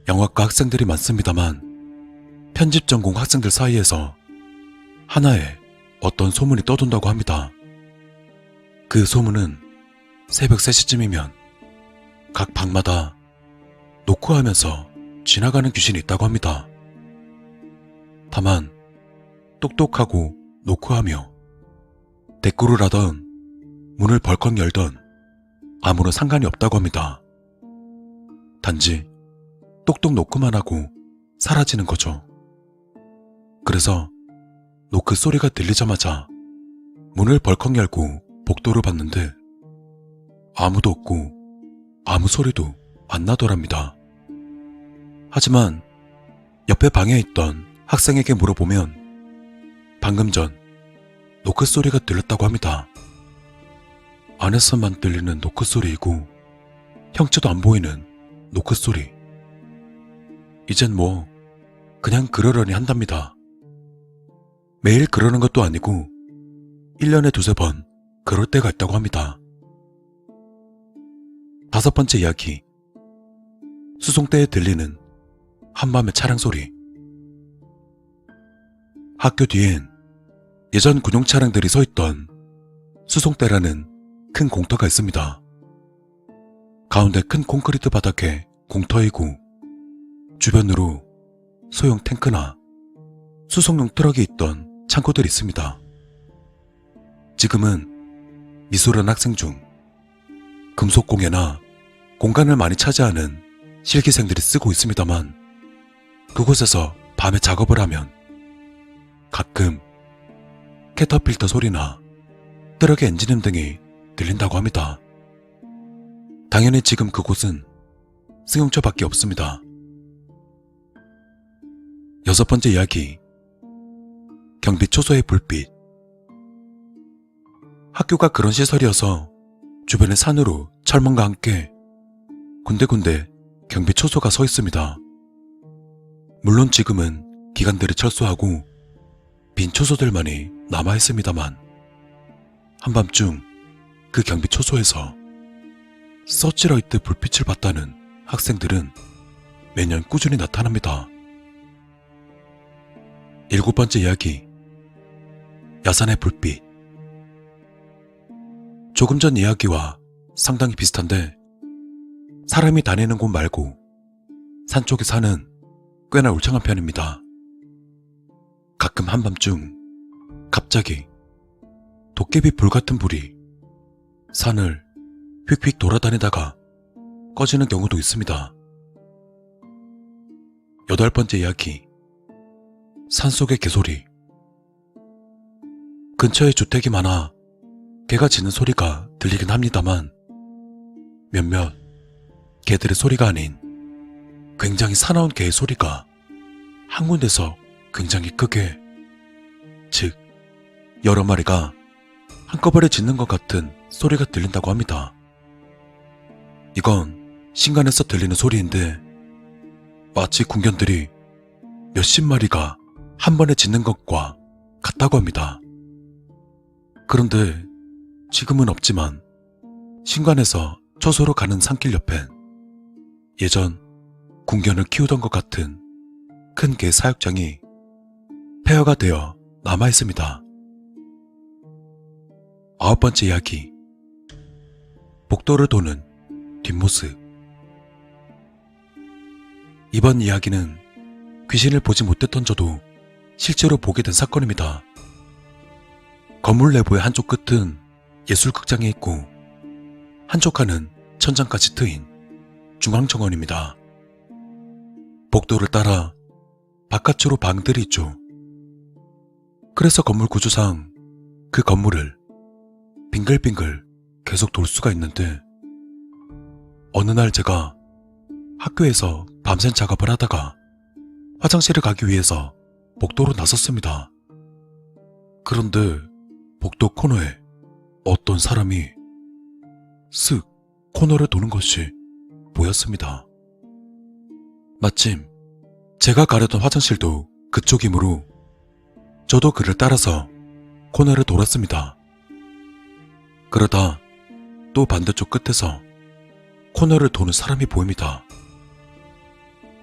영화과 학생들이 많습니다만 편집 전공 학생들 사이에서 하나의 어떤 소문이 떠돈다고 합니다. 그 소문은 새벽 3시쯤이면 각 방마다 노크하면서 지나가는 귀신이 있다고 합니다. 다만 똑똑하고 노크하며 대꾸를 하던 문을 벌컥 열던 아무런 상관이 없다고 합니다. 단지 똑똑 노크만 하고 사라지는 거죠. 그래서 노크 소리가 들리자마자 문을 벌컥 열고 복도를 봤는데 아무도 없고 아무 소리도 안 나더랍니다. 하지만 옆에 방에 있던 학생에게 물어보면 방금 전 노크 소리가 들렸다고 합니다. 안에서만 들리는 노크 소리이고 형체도 안 보이는 노크 소리. 이젠 뭐 그냥 그러려니 한답니다. 매일 그러는 것도 아니고 1년에 2-3번 그럴 때가 있다고 합니다. 5번째 이야기. 수송대에 들리는 한밤의 차량 소리. 학교 뒤엔 예전 군용 차량들이 서있던 수송대라는 큰 공터가 있습니다. 가운데 큰 콘크리트 바닥에 공터이고 주변으로 소형 탱크나 수송용 트럭이 있던 창고들이 있습니다. 지금은 미술한 학생 중 금속공예나 공간을 많이 차지하는 실기생들이 쓰고 있습니다만 그곳에서 밤에 작업을 하면 가끔 캐터필터 소리나 트럭의 엔진음 등이 들린다고 합니다. 당연히 지금 그곳은 승용차밖에 없습니다. 6번째 이야기. 경비 초소의 불빛. 학교가 그런 시설이어서 주변의 산으로 철문과 함께 군데군데 경비 초소가 서 있습니다. 물론 지금은 기관들이 철수하고 빈 초소들만이 남아있습니다만 한밤중 그 경비 초소에서 서치라이트 불빛을 봤다는 학생들은 매년 꾸준히 나타납니다. 7번째 이야기. 야산의 불빛. 조금 전 이야기와 상당히 비슷한데 사람이 다니는 곳 말고 산 쪽에 사는 꽤나 울창한 편입니다. 가끔 한밤중 갑자기 도깨비 불 같은 불이 산을 휙휙 돌아다니다가 꺼지는 경우도 있습니다. 8번째 이야기. 산속의 개소리. 근처에 주택이 많아 개가 짖는 소리가 들리긴 합니다만 몇몇 개들의 소리가 아닌 굉장히 사나운 개의 소리가 한 군데서 굉장히 크게, 즉 여러 마리가 한꺼번에 짖는 것 같은 소리가 들린다고 합니다. 이건 신간에서 들리는 소리인데 마치 궁견들이 몇십 마리가 한 번에 짖는 것과 같다고 합니다. 그런데 지금은 없지만 신관에서 초소로 가는 산길 옆엔 예전 궁견을 키우던 것 같은 큰 개 사육장이 폐허가 되어 남아있습니다. 9번째 이야기. 복도를 도는 뒷모습. 이번 이야기는 귀신을 보지 못했던 저도 실제로 보게 된 사건입니다. 건물 내부의 한쪽 끝은 예술극장에 있고 한쪽 칸은 천장까지 트인 중앙정원입니다. 복도를 따라 바깥으로 방들이 있죠. 그래서 건물 구조상 그 건물을 빙글빙글 계속 돌 수가 있는데, 어느 날 제가 학교에서 밤샘 작업을 하다가 화장실을 가기 위해서 복도로 나섰습니다. 그런데 복도 코너에 어떤 사람이 쓱 코너를 도는 것이 보였습니다. 마침 제가 가려던 화장실도 그쪽이므로 저도 그를 따라서 코너를 돌았습니다. 그러다 또 반대쪽 끝에서 코너를 도는 사람이 보입니다.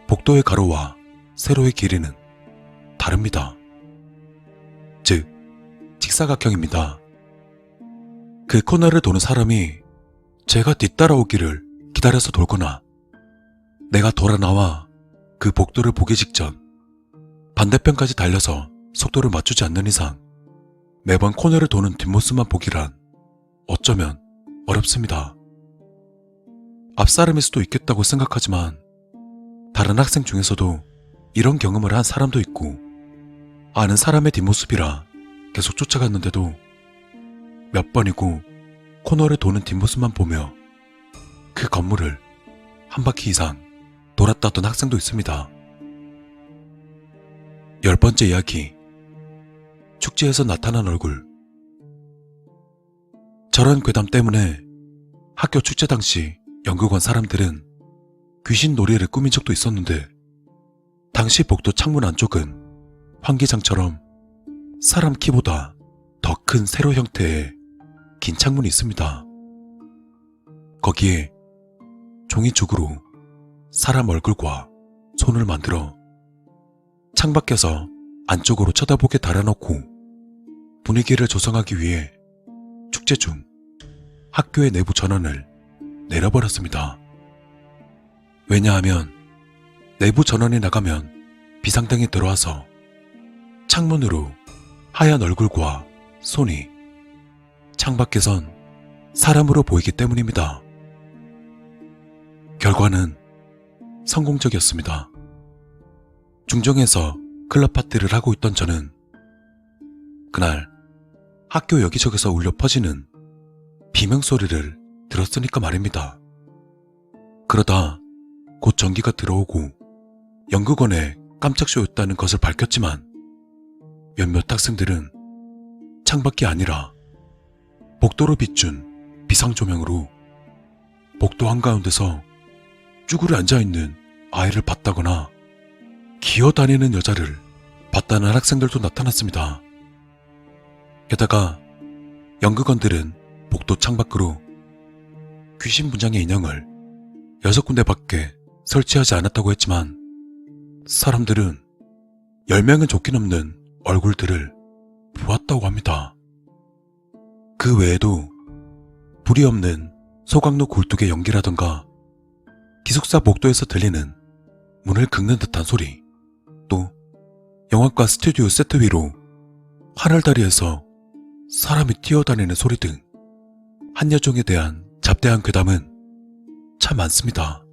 복도의 가로와 세로의 길이는 다릅니다. 즉, 직사각형입니다. 그 코너를 도는 사람이 제가 뒤따라오기를 기다려서 돌거나 내가 돌아 나와 그 복도를 보기 직전 반대편까지 달려서 속도를 맞추지 않는 이상 매번 코너를 도는 뒷모습만 보기란 어쩌면 어렵습니다. 앞사람일 수도 있겠다고 생각하지만 다른 학생 중에서도 이런 경험을 한 사람도 있고, 아는 사람의 뒷모습이라 계속 쫓아갔는데도 몇 번이고 코너를 도는 뒷모습만 보며 그 건물을 한 바퀴 이상 돌았다던 학생도 있습니다. 10번째 이야기. 축제에서 나타난 얼굴. 저런 괴담 때문에 학교 축제 당시 연극원 사람들은 귀신 놀이를 꾸민 적도 있었는데, 당시 복도 창문 안쪽은 환기장처럼 사람 키보다 더 큰 세로 형태의 긴 창문이 있습니다. 거기에 종이축으로 사람 얼굴과 손을 만들어 창밖에서 안쪽으로 쳐다보게 달아놓고 분위기를 조성하기 위해 축제 중 학교의 내부 전원을 내려버렸습니다. 왜냐하면 내부 전원이 나가면 비상등이 들어와서 창문으로 하얀 얼굴과 손이 창밖에선 사람으로 보이기 때문입니다. 결과는 성공적이었습니다. 중정에서 클럽 파티를 하고 있던 저는 그날 학교 여기저기서 울려 퍼지는 비명소리를 들었으니까 말입니다. 그러다 곧 전기가 들어오고 연극원에 깜짝 쇼였다는 것을 밝혔지만 몇몇 학생들은 창밖이 아니라 복도로 비춘 비상조명으로 복도 한가운데서 쭈그려 앉아있는 아이를 봤다거나 기어다니는 여자를 봤다는 학생들도 나타났습니다. 게다가 연극원들은 복도 창밖으로 귀신 분장의 인형을 6군데밖에 설치하지 않았다고 했지만 사람들은 10명은 좋게 넘는 얼굴들을 보았다고 합니다. 그 외에도 불이 없는 소각로 굴뚝의 연기라던가 기숙사 복도에서 들리는 문을 긁는 듯한 소리, 또 영화과 스튜디오 세트 위로 하늘다리에서 사람이 뛰어다니는 소리 등 한여종에 대한 잡대한 괴담은 참 많습니다.